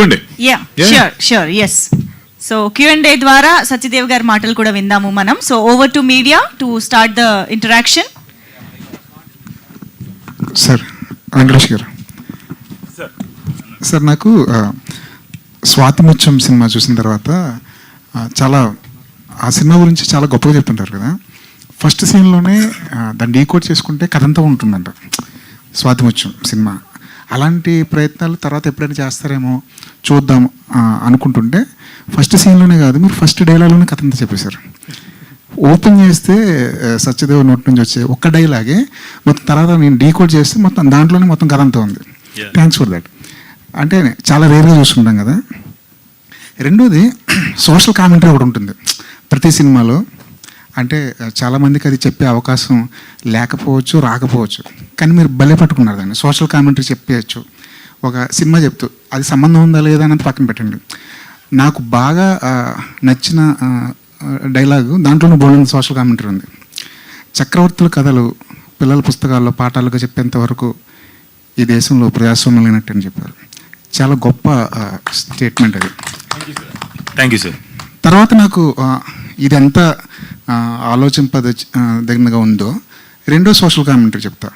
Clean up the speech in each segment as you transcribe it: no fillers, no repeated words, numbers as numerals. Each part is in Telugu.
Q&A. Sure, yes. So Q&A ద్వారా సత్యదేవ్ గారి మాటలు కూడా విందాము మనం. So over to media to start the interaction. Sir Venkatesh గారు, సార్ నాకు స్వాతిముత్యం సినిమా చూసిన తర్వాత చాలా ఆ సినిమా గురించి చాలా గొప్పగా చెప్తుంటారు కదా. ఫస్ట్ సీన్లోనే దాన్ని డీకోడ్ చేసుకుంటే కథ అంతా ఉంటుందంట స్వాతిముత్యం సినిమా. అలాంటి ప్రయత్నాలు తర్వాత ఎప్పుడైనా చేస్తారేమో చూద్దాం అనుకుంటుంటే ఫస్ట్ సీన్లోనే కాదు, మీరు ఫస్ట్ డైలాగ్లోనే కథ అంతా చెప్పేశారు. ఓపెన్ చేస్తే సత్యదేవ్ నోటి నుంచి వచ్చే ఒక్క డైలాగే మొత్తం తర్వాత నేను డీకోడ్ చేస్తే మొత్తం దాంట్లోనే మొత్తం కథ అంతా ఉంది. Thanks for that. అంటే చాలా రేర్గా చూసుకుంటాం కదా. రెండోది సోషల్ కామెంటరీ ఒకటి ఉంటుంది ప్రతి సినిమాలో. అంటే చాలామందికి అది చెప్పే అవకాశం లేకపోవచ్చు, రాకపోవచ్చు, కానీ మీరు భలే పట్టుకున్నారు దాన్ని. సోషల్ కామెంటరీ చెప్పేయచ్చు ఒక సినిమా చెప్తూ. అది సంబంధం ఉందా లేదా అన్నది పక్కన పెట్టండి. నాకు బాగా నచ్చిన డైలాగు దాంట్లోనే బోల్డెన్ సోషల్ కామెంటరీ ఉంది. చక్రవర్తుల కథలు పిల్లల పుస్తకాల్లో పాఠాలుగా చెప్పేంత వరకు ఈ దేశంలో ప్రజాస్వామ్యం లేనట్టు అని చెప్పారు. చాలా గొప్ప స్టేట్మెంట్ అది. Thank you sir. తర్వాత నాకు ఇది ఎంత ఆలోచింపదగినగా ఉందో రెండో సోషల్ కామెంటరీ చెప్తా.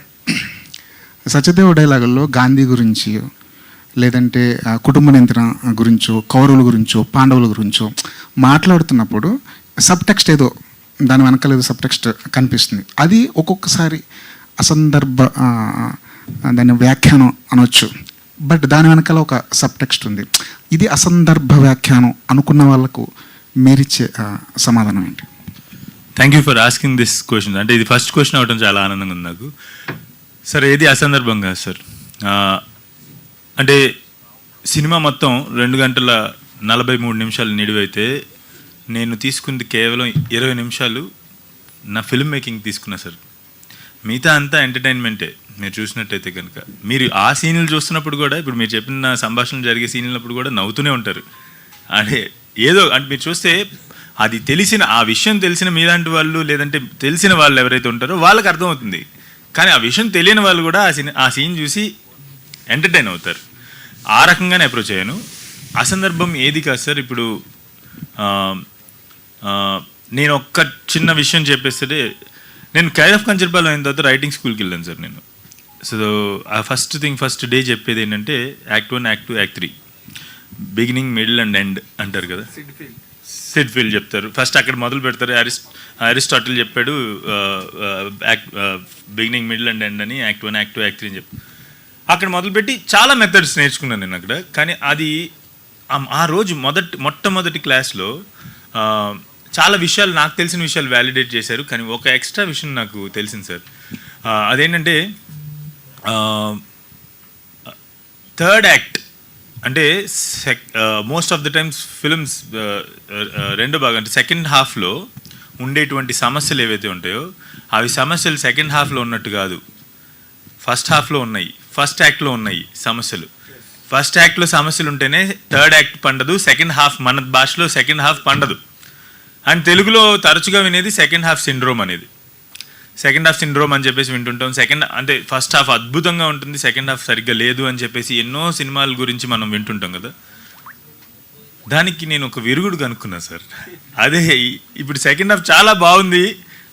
సత్యదేవ్ డైలాగుల్లో గాంధీ గురించి, లేదంటే కుటుంబ నియంత్రణ గురించో, కౌరవుల గురించో, పాండవుల గురించో మాట్లాడుతున్నప్పుడు సబ్ టెక్స్ట్ ఏదో దాని వెనకాల ఏదో సబ్ టెక్స్ట్ కనిపిస్తుంది. అది ఒక్కొక్కసారి అసందర్భ దాని వ్యాఖ్యానం అనొచ్చు, బట్ దాని వెనకాల ఒక సబ్ టెక్స్ట్ ఉంది. ఇది అసందర్భ వ్యాఖ్యానం అనుకున్న వాళ్ళకు మీరిచ్చే సమాధానం ఏంటి? Thank you for asking this question. అంటే ఇది ఫస్ట్ క్వశ్చన్ అవడం చాలా ఆనందంగా ఉంది నాకు. సార్ ఏది అసందర్భంగా సార్, అంటే సినిమా మొత్తం 2 గంటల 43 నిమిషాలు నిడివైతే నేను తీసుకుంది కేవలం 20 నిమిషాలు నా ఫిల్మ్ మేకింగ్ తీసుకున్నా సార్. మిగతా అంతా ఎంటర్టైన్మెంటే. మీరు చూసినట్టయితే కనుక మీరు ఆ సీన్లు చూస్తున్నప్పుడు కూడా, ఇప్పుడు మీరు చెప్పిన సంభాషణలు జరిగే సీన్లప్పుడు కూడా నవ్వుతూనే ఉంటారు. అంటే ఏదో అంటే మీరు చూస్తే అది తెలిసిన, ఆ విషయం తెలిసిన మీలాంటి వాళ్ళు, లేదంటే తెలిసిన వాళ్ళు ఎవరైతే ఉంటారో వాళ్ళకి అర్థమవుతుంది. కానీ ఆ విషయం తెలియని వాళ్ళు కూడా ఆ సీన్ చూసి ఎంటర్టైన్ అవుతారు. ఆ రకంగానే అప్రోచ్ అయ్యాను. అసందర్భం ఏది కాదు సార్. ఇప్పుడు నేను ఒక్క చిన్న విషయం చెప్పేస్తే, నేను కేర్ ఆఫ్ కంచర్పాలెం అయిన తర్వాత రైటింగ్ స్కూల్కి వెళ్ళాను సార్ నేను. సో ఆ ఫస్ట్ డే చెప్పేది ఏంటంటే act 1, act 2, act 3, beginning, middle and end అంటారు కదా. సిడ్ ఫీల్డ్ చెప్తారు. ఫస్ట్ అక్కడ మొదలు పెడతారు. అరిస్టాటిల్ చెప్పాడు బిగినింగ్, మిడిల్ అండ్ ఎండ్ అని. యాక్ట్ 1, యాక్ట్ 2, యాక్ట్ 3 అని చెప్పి అక్కడ మొదలుపెట్టి చాలా మెథడ్స్ నేర్చుకున్నాను నేను అక్కడ. కానీ అది ఆ రోజు మొట్టమొదటి క్లాస్లో చాలా విషయాలు, నాకు తెలిసిన విషయాలు వ్యాలిడేట్ చేశారు. కానీ ఒక ఎక్స్ట్రా విషయం నాకు తెలిసింది సార్. అదేంటంటే థర్డ్ యాక్ట్ అంటే most of the times films రెండో భాగం అంటే సెకండ్ హాఫ్లో ఉండేటువంటి సమస్యలు ఏవైతే ఉంటాయో అవి సమస్యలు సెకండ్ హాఫ్లో ఉన్నట్టు కాదు, ఫస్ట్ హాఫ్లో ఉన్నాయి, ఫస్ట్ యాక్ట్లో ఉన్నాయి సమస్యలు. ఫస్ట్ యాక్ట్లో సమస్యలు ఉంటేనే థర్డ్ యాక్ట్ పండదు. సెకండ్ హాఫ్ మన భాషలో సెకండ్ హాఫ్ పండదు. అండ్ తెలుగులో తరచుగా వినేది సెకండ్ హాఫ్ సిండ్రోమ్ అనేది. సెకండ్ హాఫ్ సిండ్రోమ్ అని చెప్పేసి వింటుంటాం. అంటే ఫస్ట్ హాఫ్ అద్భుతంగా ఉంటుంది, సెకండ్ హాఫ్ సరిగ్గా లేదు అని చెప్పేసి ఎన్నో సినిమాల గురించి మనం వింటుంటాం కదా. దానికి నేను ఒక విరుగుడు కనుక్కున్నా సార్. అదే ఇప్పుడు సెకండ్ హాఫ్ చాలా బాగుంది,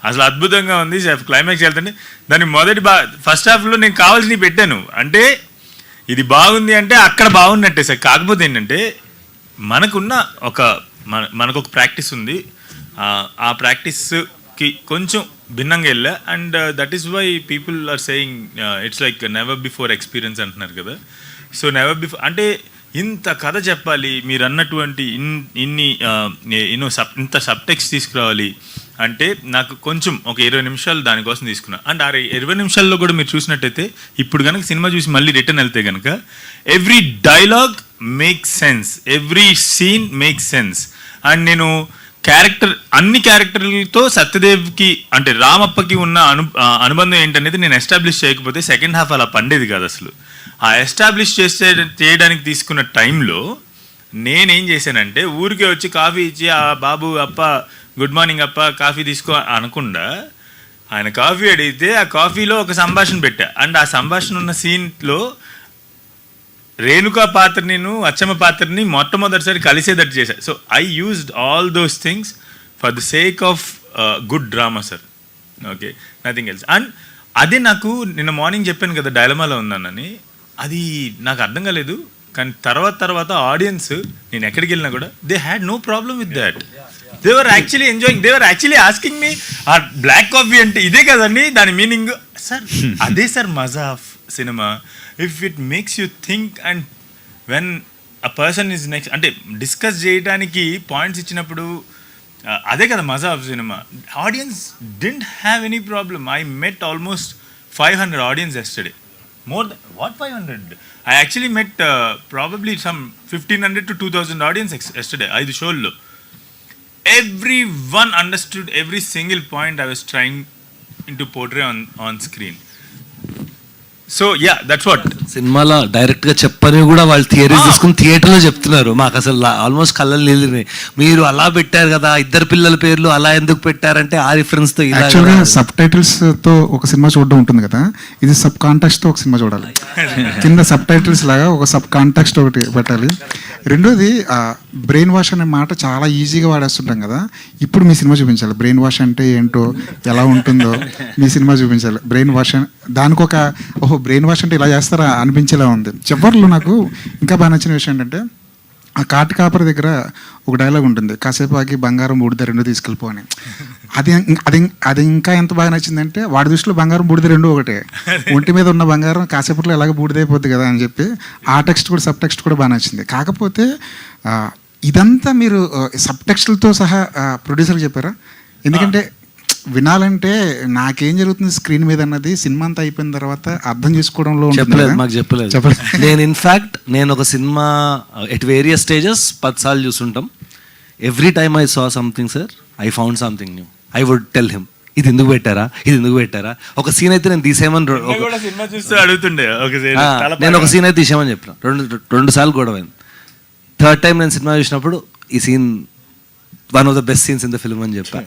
అసలు అద్భుతంగా ఉంది, క్లైమాక్స్ వెళ్తుంటే దాని ఫస్ట్ హాఫ్లో నేను కావాల్సినవి పెట్టాను. అంటే ఇది బాగుంది అంటే అక్కడ బాగున్నట్టే సార్. కాకపోతే ఏంటంటే మనకు ఒక ప్రాక్టీస్ ఉంది. ఆ ప్రాక్టీస్కి కొంచెం భిన్నంగా వెళ్ళా. And that is why people are saying it's like never before experience అంటున్నారు కదా. సో నెవర్ బిఫోర్ అంటే ఇంత కథ చెప్పాలి, మీరు అన్నటువంటి ఇంత సబ్టెక్స్ట్ తీసుకురావాలి అంటే నాకు కొంచెం ఒక 20 నిమిషాలు దానికోసం తీసుకున్నా. అండ్ ఆ 20 నిమిషాల్లో కూడా మీరు చూసినట్టయితే ఇప్పుడు కనుక సినిమా చూసి మళ్ళీ రిటర్న్ వెళ్తే కనుక every dialogue makes sense, every scene makes sense. And నేను అన్ని క్యారెక్టర్లతో సత్యదేవ్కి అంటే రామప్పకి ఉన్న అనుబంధం ఏంటనేది నేను ఎస్టాబ్లిష్ చేయకపోతే సెకండ్ హాఫ్ అలా పండేది కాదు అసలు. ఆ ఎస్టాబ్లిష్ చేయడానికి తీసుకున్న టైంలో నేనేం చేశానంటే ఊరికే వచ్చి కాఫీ ఇచ్చి ఆ బాబు అప్ప గుడ్ మార్నింగ్ అప్ప కాఫీ తీసుకో అనకుండా ఆయన కాఫీ అడిగితే ఆ కాఫీలో ఒక సంభాషణ పెట్టా. అండ్ ఆ సంభాషణ ఉన్న సీన్లో రేణుకా పాత్రని అచ్చమ్మ పాత్రని మొట్టమొదటిసారి కలిసేటట్టు చేశారు. So I used all those things for the sake of good drama sir. Okay, nothing else. And అదే నాకు నిన్న మార్నింగ్ చెప్పాను కదా డైలమాలో ఉన్నానని, అది నాకు అర్థం కాలేదు. కానీ తర్వాత ఆడియన్స్ నేను ఎక్కడికి వెళ్ళినా కూడా they had no problem with that. They were actually enjoying, they were actually asking me a black coffee అంటే ఇదే కదండి దాని మీనింగ్. సార్ అదే సార్ మజా of cinema. If it makes you think and when a person is next అంటే డిస్కస్ చేయడానికి పాయింట్స్ ఇచ్చినప్పుడు అదే కదా మజా of cinema. Audience didn't have any problem. I met almost 500 audience yesterday. More than what 500? I actually met probably some 1500 to 2000 audience yesterday. 5 షోల్లో everyone understood every single point I was trying to portray on screen. So yeah, that's what. సినిమాలో డైరెక్ట్ గా చెప్పని కూడా వాళ్ళు థియరీస్ తీసుకుని థియేటర్లో చెప్తున్నారు. మాకు అసలు ఆల్మోస్ట్ కళ్ళలు నీళ్ళినాయి. మీరు అలా పెట్టారు కదా, ఇద్దరు పిల్లల పేర్లు అలా ఎందుకు పెట్టారంటే ఆ రిఫరెన్స్ తో యాక్చువల్గా సబ్ టైటిల్స్ తో ఒక సినిమా చూడడం ఉంటుంది కదా, ఇది సబ్ కాంటాక్స్ట్ తో ఒక సినిమా చూడాలి. కింద సబ్ టైటిల్స్ లాగా ఒక సబ్ కాంటాక్స్ట్ ఒకటి పెట్టాలి. రెండోది బ్రెయిన్ వాష్ అనే మాట చాలా ఈజీగా వాడేస్తుంటాం కదా, ఇప్పుడు మీ సినిమా చూపించాలి. బ్రెయిన్ వాష్ అంటే ఏంటో ఎలా ఉంటుందో మీ సినిమా చూపించాలి. బ్రెయిన్ వాష్ దానికి ఒక ఓహో బ్రెయిన్ వాష్ అంటే ఇలా చేస్తారా అనిపించేలా ఉంది. చివర్లో నాకు ఇంకా బాగా నచ్చిన విషయం ఏంటంటే ఆ కాటి కాపరి దగ్గర ఒక డైలాగ్ ఉంటుంది, కాసేపు ఆగి బంగారం బూడిద రెండు తీసుకెళ్ళిపో అని. అది అది అది ఇంకా ఎంత బాగా నచ్చిందంటే వాడి దృష్టిలో బంగారం బూడిద రెండు ఒకటే, ఒంటి మీద ఉన్న బంగారం కాసేపట్లో ఎలాగ బూడిదైపోద్ది కదా అని చెప్పి ఆ టెక్స్ట్ కూడా సబ్ టెక్స్ట్ కూడా బాగా నచ్చింది. కాకపోతే ఇదంతా మీరు సబ్ టెక్స్ట్లతో సహా ప్రొడ్యూసర్కి చెప్పారా? ఎందుకంటే వినాలంటే నాకేం జరుగుతుంది స్క్రీన్ మీద అన్నది సినిమా అంతా అయిపోయిన తర్వాత అర్థం చేసుకోవడంలో చెప్పలేదు, మాకు చెప్పలేదు. నేను ఇన్ఫ్యాక్ట్ నేను ఒక సినిమా ఎట్ వేరియస్ స్టేజెస్ 10 సార్లు చూసుంటాం. Every time I saw something sir, I found something new. I would tell him ఇది ఎందుకు పెట్టారా, ఇది ఎందుకు పెట్టారా. ఒక సీన్ అయితే నేను తీసేయమని సినిమా చూస్తే అడుగుతుండే, నేను ఒక సీన్ అయితే తీసేయమని చెప్పిన. రెండు సార్లు గొడవ అయింది. థర్డ్ టైం నేను సినిమా చూసినప్పుడు ఈ scene one of the best scenes in the film అని చెప్పా.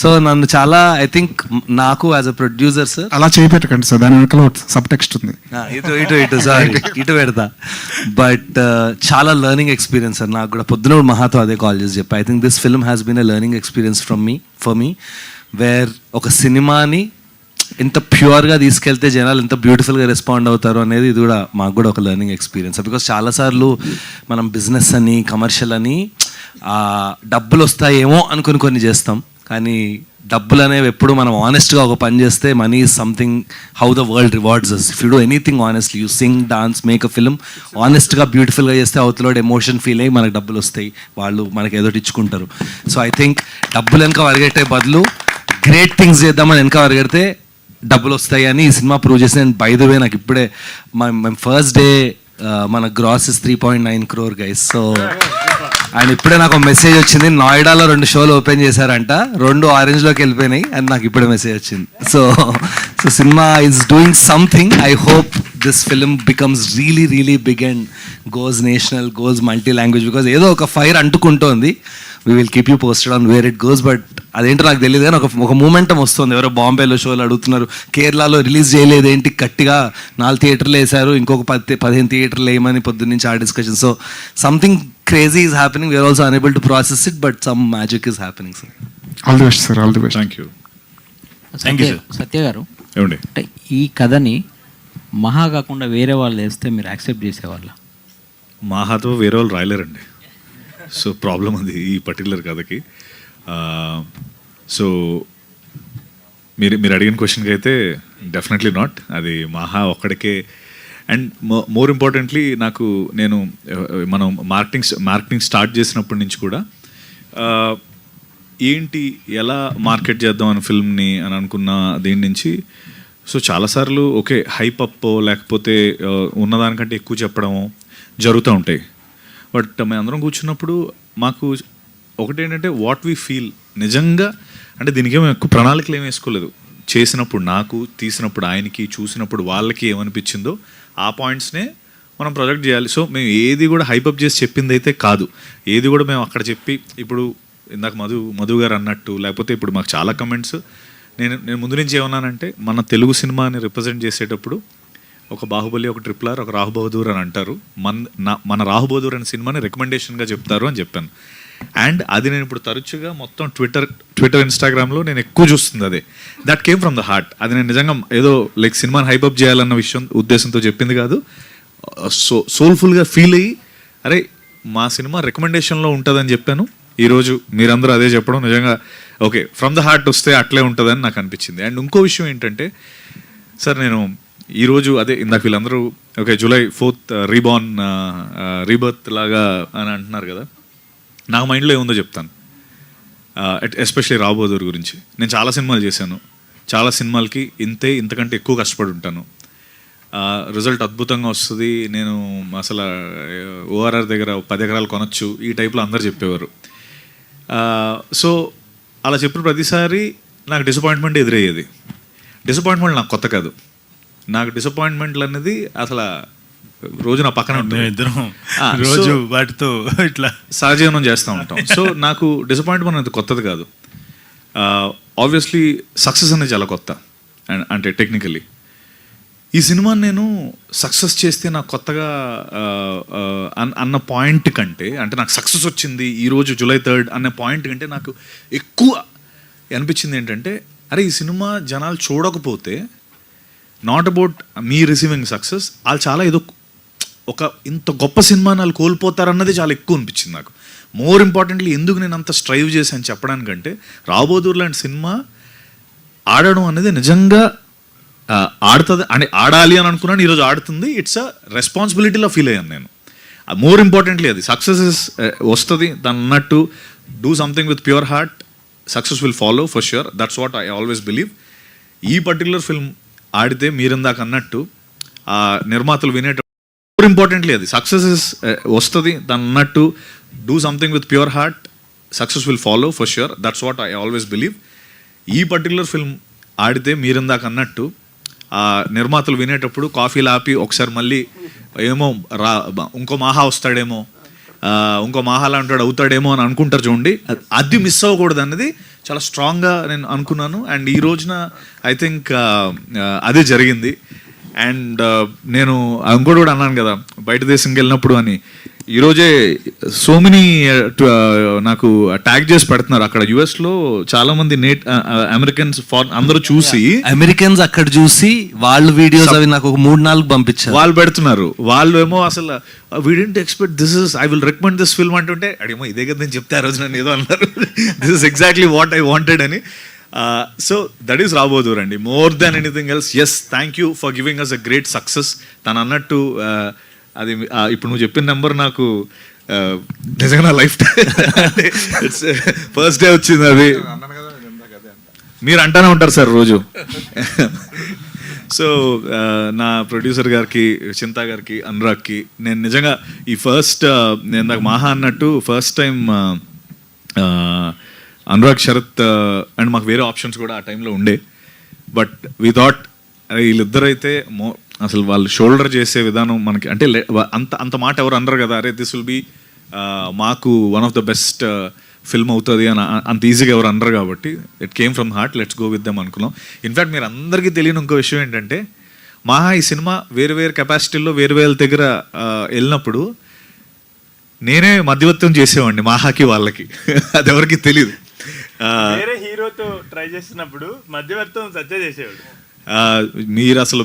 సో నన్ను చాలా ఐ థింక్ నాకు యాజ్ అ ప్రొడ్యూసర్ సార్ అలా చేయపెట్టకండి సార్, దాని వెనకాల సబ్ టెక్స్ట్ ఉంది. ఇటు పెడతా. బట్ చాలా లెర్నింగ్ ఎక్స్పీరియన్స్ సార్ నాకు కూడా. పొద్దున మహాతో అదే కాల్ చేసి చెప్పా, I think this film has been a learning experience for me where ఒక సినిమాని ఎంత ప్యూర్గా తీసుకెళ్తే జనాలు ఎంత బ్యూటిఫుల్గా రెస్పాండ్ అవుతారు అనేది ఇది కూడా మాకు కూడా ఒక లెర్నింగ్ ఎక్స్పీరియన్స్. బికాస్ చాలాసార్లు మనం బిజినెస్ అని కమర్షియల్ అని డబ్బులు వస్తాయేమో అనుకుని కొన్ని చేస్తాం, కానీ డబ్బులు అనేవి ఎప్పుడు మనం ఆనెస్ట్గా ఒక పని చేస్తే money is something how the world rewards us. If you do anything honestly, you sing, dance, make a film ఆనెస్ట్గా బ్యూటిఫుల్గా చేస్తే అవతలోడు ఎమోషన్ ఫీల్ అయ్యి మనకు డబ్బులు వస్తాయి, వాళ్ళు మనకి ఏదో ఇచ్చుకుంటారు. సో ఐ థింక్ డబ్బులు వెనక పరిగెట్టే బదులు గ్రేట్ థింగ్స్ చేద్దామని వెనక పరిగెడితే డబ్బులు వస్తాయి అని ఈ సినిమా ప్రూవ్ చేసి. నేను బై ద వే నాకు ఇప్పుడే మై ఫస్ట్ డే మన grass is 3.9 crore guys. So and ఇప్పుడే నాకు మెసేజ్ వచ్చింది, నోయిడాలో 2 షోలు ఓపెన్ చేశారంట, 2 ఆరెంజ్లోకి వెళ్ళిపోయినాయి అని నాకు ఇప్పుడే మెసేజ్ వచ్చింది. So cinema is doing something. I hope this film becomes really really big and goes national, goes multi language. Because ఏదో ఒక ఫైర్ అంటుకుంటోంది. We will keep you posted on where it goes. But అదేంటో నాకు తెలియదు, కానీ ఒక మూమెంటం వస్తుంది. ఎవరో బాంబేలో షోలు అడుగుతున్నారు, కేరళలో రిలీజ్ చేయలేదు ఏంటి, గట్టిగా 4 థియేటర్లు వేశారు, ఇంకొక 15 థియేటర్లు వేయమని పొద్దున్నుంచి ఆ discussion. So something crazy is happening. We're also unable to process it, but some magic is happening sir. All the best sir, all the best. Thank you. Thank you sir. Satya garu, ఏమండి అంటే ఈ కథని మహా కాకుండా వేరే వాళ్ళు వేస్తే మీరు యాక్సెప్ట్ చేసేవాళ్ళ? మహాతో వేరే వాళ్ళు రాయలేరండి. సో ప్రాబ్లం అది ఈ పర్టికులర్ కథకి. సో మీరు అడిగిన క్వశ్చన్కి అయితే డెఫినెట్లీ నాట్. అది మహా ఒక్కడికే. అండ్ మోర్ ఇంపార్టెంట్లీ నేను మనం మార్కెటింగ్ స్టార్ట్ చేసినప్పటి నుంచి కూడా ఏంటి ఎలా మార్కెట్ చేద్దాం అని ఫిల్మ్ని అని అనుకున్న దీని నుంచి సో చాలాసార్లు ఓకే హైప్ అప్ లేకపోతే ఉన్నదానికంటే ఎక్కువ చెప్పడము జరుగుతూ ఉంటాయి. బట్ మేము అందరం కూర్చున్నప్పుడు మాకు ఒకటేంటంటే వాట్ వీ ఫీల్ నిజంగా, అంటే దీనికి ఏమో ఎక్కువ ప్రణాళికలు ఏమి వేసుకోలేదు. చేసినప్పుడు నాకు, తీసినప్పుడు ఆయనకి, చూసినప్పుడు వాళ్ళకి ఏమనిపించిందో ఆ పాయింట్స్నే మనం ప్రొజెక్ట్ చేయాలి. సో మేము ఏది కూడా హైపప్ చేసి చెప్పింది అయితే కాదు. ఏది కూడా మేము అక్కడ చెప్పి ఇప్పుడు ఇందాక మధు గారు అన్నట్టు, లేకపోతే ఇప్పుడు మాకు చాలా కమెంట్స్ నేను ముందు నుంచి ఏమన్నానంటే మన తెలుగు సినిమాని రిప్రజెంట్ చేసేటప్పుడు ఒక బాహుబలి, ఒక ట్రిపుల్ ఆర్, ఒక రాహు బహదూర్ అని అంటారు. మన రాహు బహదూర్ అనే సినిమాని రికమెండేషన్గా చెప్తారు అని చెప్పాను. అండ్ అది నేను ఇప్పుడు తరచుగా మొత్తం ట్విట్టర్ ఇన్స్టాగ్రామ్లో నేను ఎక్కువ చూస్తుంది అదే. That came from the heart. అది నేను నిజంగా ఏదో లైక్ సినిమాని హైపప్ చేయాలన్న ఉద్దేశంతో చెప్పింది కాదు. సోల్ఫుల్గా ఫీల్ అయ్యి అరే మా సినిమా రికమెండేషన్లో ఉంటుందని చెప్పాను. ఈరోజు మీరందరూ అదే చెప్పడం నిజంగా ఓకే, ఫ్రమ్ ద హార్ట్ వస్తే అట్లే ఉంటుందని నాకు అనిపించింది. అండ్ ఇంకో విషయం ఏంటంటే సార్, నేను ఈరోజు అదే ఇందాక వీళ్ళందరూ ఓకే జూలై 4th రీబర్త్ లాగా అని అంటున్నారు కదా, నాకు మైండ్లో ఏముందో చెప్తాను. ఎస్పెషల్లీ రావు బహదూర్ గురించి. నేను చాలా సినిమాలు చేశాను, చాలా సినిమాలకి ఇంతకంటే ఎక్కువ కష్టపడి ఉంటాను. రిజల్ట్ అద్భుతంగా వస్తుంది, నేను అసలు ఓఆర్ఆర్ దగ్గర 10 ఎకరాలు కొనొచ్చు, ఈ టైప్లో అందరు చెప్పేవారు. సో అలా చెప్పిన ప్రతిసారి నాకు డిసప్పాయింట్మెంట్ ఎదురయ్యేది. డిసప్పాయింట్మెంట్ నాకు కొత్త కాదు. నాకు డిసప్పాయింట్మెంట్లు అనేది అసలు రోజు నా పక్కన ఉంటుంది. ఇద్దరం రోజు వాటితో ఇట్లా సహజీవనం చేస్తూ ఉంటాం. సో నాకు డిసప్పాయింట్మెంట్ అనేది కొత్తది కాదు. ఆబ్వియస్లీ సక్సెస్ అనేది చాలా కొత్త. అంటే టెక్నికలీ ఈ సినిమాని నేను సక్సెస్ చేస్తే నాకు కొత్తగా అన్న పాయింట్ కంటే, అంటే నాకు సక్సెస్ వచ్చింది ఈరోజు జూలై 3rd అనే పాయింట్ కంటే నాకు ఎక్కువ అనిపించింది ఏంటంటే, అరే ఈ సినిమా జనాలు చూడకపోతే not about me receiving success, వాళ్ళు చాలా ఏదో ఒక ఇంత గొప్ప సినిమాని వాళ్ళు కోల్పోతారన్నది చాలా ఎక్కువ అనిపించింది నాకు. మోర్ ఇంపార్టెంట్లీ ఎందుకు నేను అంత స్ట్రైవ్ చేశాను చెప్పడానికంటే, రావు బహదూర్ లాంటి సినిమా ఆడడం అనేది నిజంగా ఆడుతుంది అని ఆడాలి అని అనుకున్నాను. ఈరోజు ఆడుతుంది. ఇట్స్ అ రెస్పాన్సిబిలిటీలో ఫీల్ అయ్యాను నేను. మోర్ ఇంపార్టెంట్లీ అది సక్సెస్ వస్తుంది దాని అన్నట్టు. Do something with pure heart, success will follow for sure. That's what I always believe. ఈ పర్టికులర్ ఫిల్మ్ ఆడితే మీరిందాక అన్నట్టు ఆ నిర్మాతలు వినేటప్పుడు మోర్ ఇంపార్టెంట్లీ అది సక్సెస్ వస్తుంది దాని అన్నట్టు. Do something with pure heart, success will follow for sure. That's what I always believe. ఈ పర్టికులర్ ఫిల్మ్ ఆడితే మీరిందాక అన్నట్టు ఆ నిర్మాతలు వినేటప్పుడు కాఫీలు ఆపి ఒకసారి మళ్ళీ ఏమో ఇంకో మాహా వస్తాడేమో, ఇంకో మాహాలా అంటాడు అవుతాడేమో అని అనుకుంటారు చూడండి. అది మిస్ అవ్వకూడదు అన్నది చాలా స్ట్రాంగ్గా నేను అనుకున్నాను. అండ్ ఈ రోజున ఐ థింక్ అదే జరిగింది. అండ్ నేను ఇంకోటి కూడా అన్నాను కదా బయట దేశంకి వెళ్ళినప్పుడు అని. ఈరోజే సో మెనీ నాకు ట్యాగ్ చేసి పెడుతున్నారు అక్కడ యుఎస్లో చాలా మంది అమెరికన్స్ అందరూ చూసి, అమెరికన్స్ అక్కడ చూసి వాళ్ళు వీడియోస్ అవి నాకు ఒక 3-4 పంపించారు. వాళ్ళు పెడుతున్నారు. వాళ్ళు ఏమో అసలు we didn't expect this is, I will recommend this film అంటుంటే అడేమో ఇదే కదా నేను చెప్తే ఆ రోజు నన్ను ఏదో అన్నారు. This is exactly what I wanted అని. So that is Rao Bahadur అండి. More than anything else. Yes, thank you for giving us a great success. తను అన్నట్టు అది ఇప్పుడు నువ్వు చెప్పిన నెంబర్ నాకు నిజంగా నా లైఫ్ ఇట్స్ ఫస్ట్ డే వచ్చింది. అది మీరు అంటానే ఉంటారు సార్ రోజు. సో నా ప్రొడ్యూసర్ గారికి, చింతా గారికి, అనురాగ్కి నేను నిజంగా ఈ ఫస్ట్ నేను నాకు మాహా అన్నట్టు first time Anurag, Sharath and మాకు వేరే ఆప్షన్స్ కూడా ఆ టైంలో ఉండే. బట్ వి థాట్ వీళ్ళిద్దరైతే అసలు వాళ్ళు షోల్డర్ చేసే విధానం మనకి అంటే అంత మాట ఎవరు అనరు కదా, అరే దిస్ విల్ బి మాకు one of the best film అవుతుంది అని అంత ఈజీగా ఎవరు అనరు. కాబట్టి it came from heart, let's go with them అనుకున్నాం. ఇన్ఫ్యాక్ట్ మీరు అందరికీ తెలియని ఇంకో విషయం ఏంటంటే, మాహా ఈ సినిమా వేరు వేరు కెపాసిటీల్లో వేరు వేరు దగ్గర వెళ్ళినప్పుడు నేనే మధ్యవర్తం చేసేవాడిని మాహాకి వాళ్ళకి. అది ఎవరికి తెలియదు. వేరే హీరోతో ట్రై చేసినప్పుడు మధ్యవర్తం సత్య చేసేవాడు. మీరు అసలు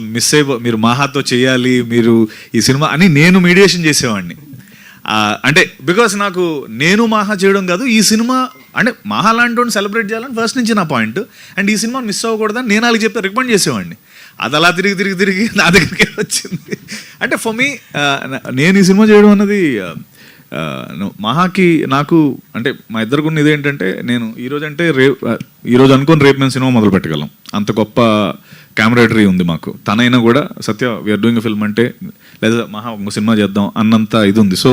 మీరు మాహాతో చేయాలి మీరు ఈ సినిమా అని నేను మీడియేషన్ చేసేవాడిని. అంటే బికాస్ నాకు నేను మాహా చేయడం కాదు, ఈ సినిమా అంటే మాహా లాంటి సెలబ్రేట్ చేయాలని ఫస్ట్ నుంచి నా పాయింట్. అండ్ ఈ సినిమా మిస్ అవ్వకూడదని నేను వాళ్ళకి చెప్తే రికమెండ్ చేసేవాడిని. అది అలా తిరిగి నా దగ్గరికి వచ్చింది. అంటే ఫర్ మీ నేను ఈ సినిమా చేయడం అన్నది మహాకి నాకు అంటే మా ఇద్దరికి ఇదేంటంటే, నేను ఈరోజు అనుకుని రేపు మేము సినిమా మొదలు పెట్టగలం, అంత గొప్ప కెమెరాడరీ ఉంది మాకు. తనైనా కూడా సత్య వీఆర్ డూయింగ్ ఎ ఫిల్మ్ అంటే లేదా మహా ఒక సినిమా చేద్దాం అన్నంత ఇది ఉంది. సో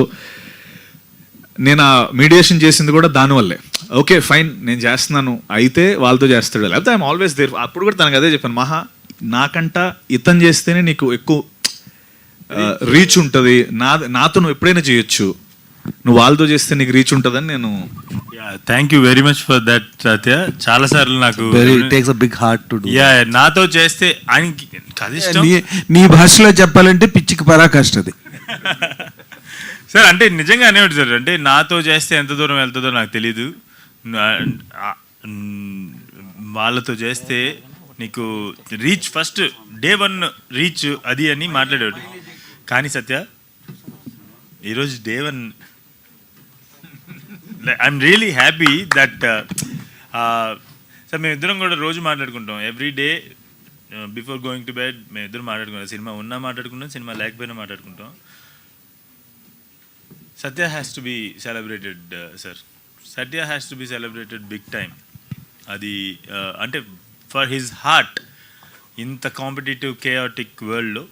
నేను ఆ మీడియేషన్ చేసింది కూడా దానివల్లే. ఓకే ఫైన్ నేను చేస్తున్నాను, అయితే వాళ్ళతో చేస్తాడు, లేకపోతే ఐఎమ్ ఆల్వేస్ దేర్. అప్పుడు కూడా తనకు అదే చెప్పాను, మహా నాకంట ఇతను చేస్తేనే నీకు ఎక్కువ రీచ్ ఉంటుంది, నాతో నువ్వు ఎప్పుడైనా చేయొచ్చు, నువ్వు వాళ్ళతో చేస్తే నీకు రీచ్ ఉంటుందని నేను thank you very much for that Satya. చాలా సార్లు నాకు very takes a big heart to do. నాతో చేస్తే ఆయనకి అది ఇష్టం నీ భాషలో చెప్పాలంటే పిచ్చికి పరాకాష్ట అది. సార్. అంటే నిజంగా అనేవాడు సార్, అంటే నాతో చేస్తే ఎంత దూరం వెళ్తుందో నాకు తెలీదు, వాళ్ళతో చేస్తే నీకు రీచ్ ఫస్ట్ డే 1 రీచ్ అది అని మాట్లాడేవాడు. కానీ సత్య ఈరోజు day 1 I'm really happy that sir మేమిద్దరం కూడా రోజు మాట్లాడుకుంటాం. Every day before going to bed మేమిద్దరం మాట్లాడుకుంటాం. సినిమా ఉన్నా మాట్లాడుకుంటాం, సినిమా లేకపోయినా మాట్లాడుకుంటాం. Satya has to be celebrated, sir. Satya has to be celebrated big time. Adi ante for his heart in the competitive chaotic world lo,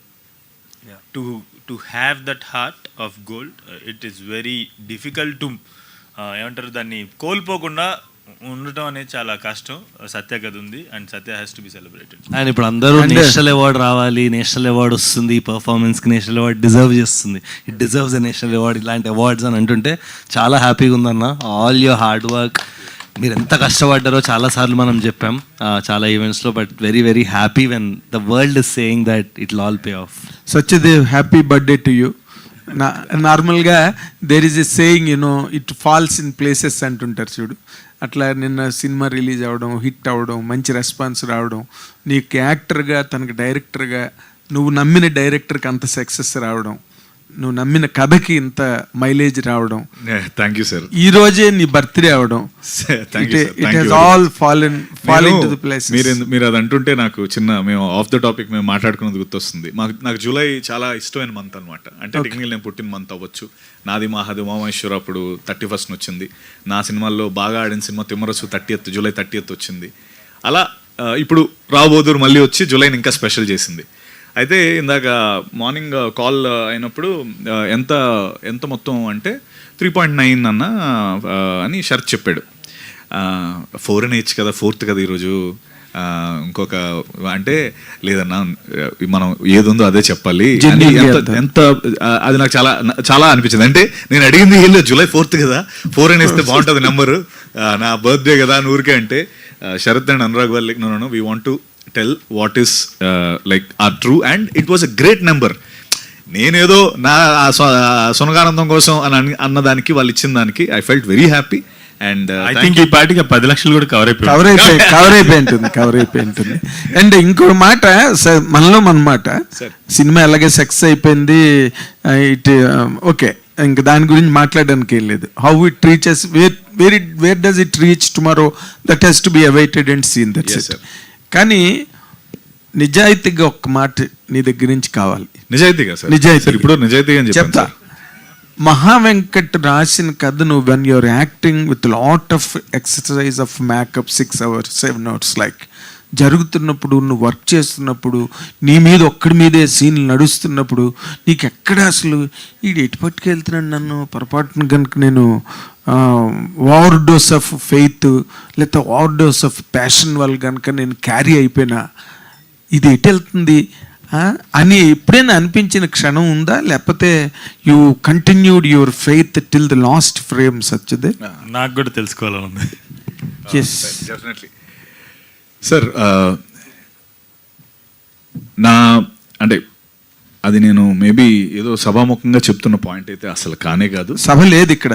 to have that heart of gold, it is very difficult to ఏమంటారు దాన్ని కోల్పోకుండా ఉండటం అనేది చాలా కష్టం. సత్య కథ ఉంది and Satya has to be celebrated. And ఇప్పుడు అందరూ నేషనల్ అవార్డు రావాలి, నేషనల్ అవార్డు వస్తుంది, ఈ పర్ఫార్మెన్స్కి నేషనల్ అవార్డు డిజర్వ్ చేస్తుంది, it deserves a national award, ఇలాంటి అవార్డ్స్ అని అంటుంటే చాలా హ్యాపీగా ఉందన్న. ఆల్ యువర్ హార్డ్ వర్క్, మీరు ఎంత కష్టపడ్డారో చాలాసార్లు మనం చెప్పాం చాలా ఈవెంట్స్లో, but very very happy when the world is saying that it will all pay off. Satyadev, happy birthday to you. నార్మల్గా there is a saying it falls in places అంటుంటారు చూడు, అట్లా నిన్న సినిమా రిలీజ్ అవ్వడం, హిట్ అవ్వడం, మంచి రెస్పాన్స్ రావడం, నీకు యాక్టర్గా తనకు డైరెక్టర్గా నువ్వు నమ్మిన డైరెక్టర్కి అంత సక్సెస్ రావడం, నువ్వు నమ్మిన కథకి ఇంత మైలేజ్ రావడం, థ్యాంక్ యూ సార్. ఈ రోజే నీ బర్త్డే అవడం, మీరు అది అంటుంటే నాకు మేము ఆఫ్ ద టాపిక్ మేము మాట్లాడుకున్నది గుర్తొస్తుంది. నాకు జూలై చాలా ఇష్టమైన మంత్ అనమాట. అంటే టెక్నికల్ నేను పుట్టిన మంత్ అవ్వచ్చు. నాది మాహది ఉమామహేశ్వర అప్పుడు 31st వచ్చింది. నా సినిమాల్లో బాగా ఆడిన సినిమా తిమ్మరసు జూలై 30th వచ్చింది. అలా ఇప్పుడు రాబోదురు మళ్ళీ వచ్చి జూలైని ఇంకా స్పెషల్ చేసింది. అయితే ఇందాక మార్నింగ్ కాల్ అయినప్పుడు ఎంత మొత్తం అంటే 3.9 అన్న అని షర్ట్ చెప్పాడు. 4 అని ఇచ్చు కదా, 4th కదా ఈరోజు, ఇంకొక అంటే లేదన్నా మనం ఏది ఉందో అదే చెప్పాలి. ఎంత అది నాకు చాలా చాలా అనిపించింది. అంటే నేను అడిగింది ఏం లేదు, జూలై 4th కదా, 4 అని ఇస్తే బాగుంటుంది నెంబరు, నా బర్త్డే కదా అని ఊరికే అంటే శరత్ అండ్ అనురాగ్ వాళ్ళకి no we want to tell what is like are true and it was a great number. నేనేదో నా సునగానందం కోసం అని అన్నదానికి వాళ్ళు ఇచ్చిన దానికి I felt very happy. And I think ఈ పాటికి 10 లక్షలు కూడా కవర్ అయిపోయి ఉంటుంది. అండ్ ఇంకో మాట మనలో మన మాట, సినిమా ఎలాగే సక్సెస్ అయిపోయింది, ఇట్ ఓకే, ఇంకా దాని గురించి మాట్లాడడానికి ఏం లేదు. How it reaches, where does it reach tomorrow, that has to be awaited and seen. That's it. కానీ నిజాయితీగా ఒక్క మాట నీ దగ్గర నుంచి కావాలి. నిజాయితీగా ఇప్పుడు నిజాయితీగా చెప్తా. మహావెంకట్ రాసిన కథ నువ్వు when you're acting with lot of exercise of makeup 6 hours 7 hours like జరుగుతున్నప్పుడు, నువ్వు వర్క్ చేస్తున్నప్పుడు, నీ మీద ఒక్కడి మీదే సీన్లు నడుస్తున్నప్పుడు నీకు ఎక్కడ అసలు ఈ ఎటు పట్టుకెళ్తున్నాడు నన్ను, పొరపాటున కనుక నేను ఓవర్ డోస్ ఆఫ్ ఫెయిత్ లేకపోతే ఓవర్ డోస్ ఆఫ్ ప్యాషన్ వల్ల కనుక నేను క్యారీ అయిపోయినా ఇది ఎటు వెళ్తుంది అని ఎప్పుడైనా అనిపించిన క్షణం ఉందా, లేకపోతే you continued your faith till the last frame? Satyadev, నాకు కూడా తెలుసుకోవాలని ఉంది. Definitely sir. నా అంటే అది నేను మేబీ ఏదో సభాముఖంగా చెప్తున్న పాయింట్ అయితే అసలు కానే కాదు. సభ లేదు ఇక్కడ.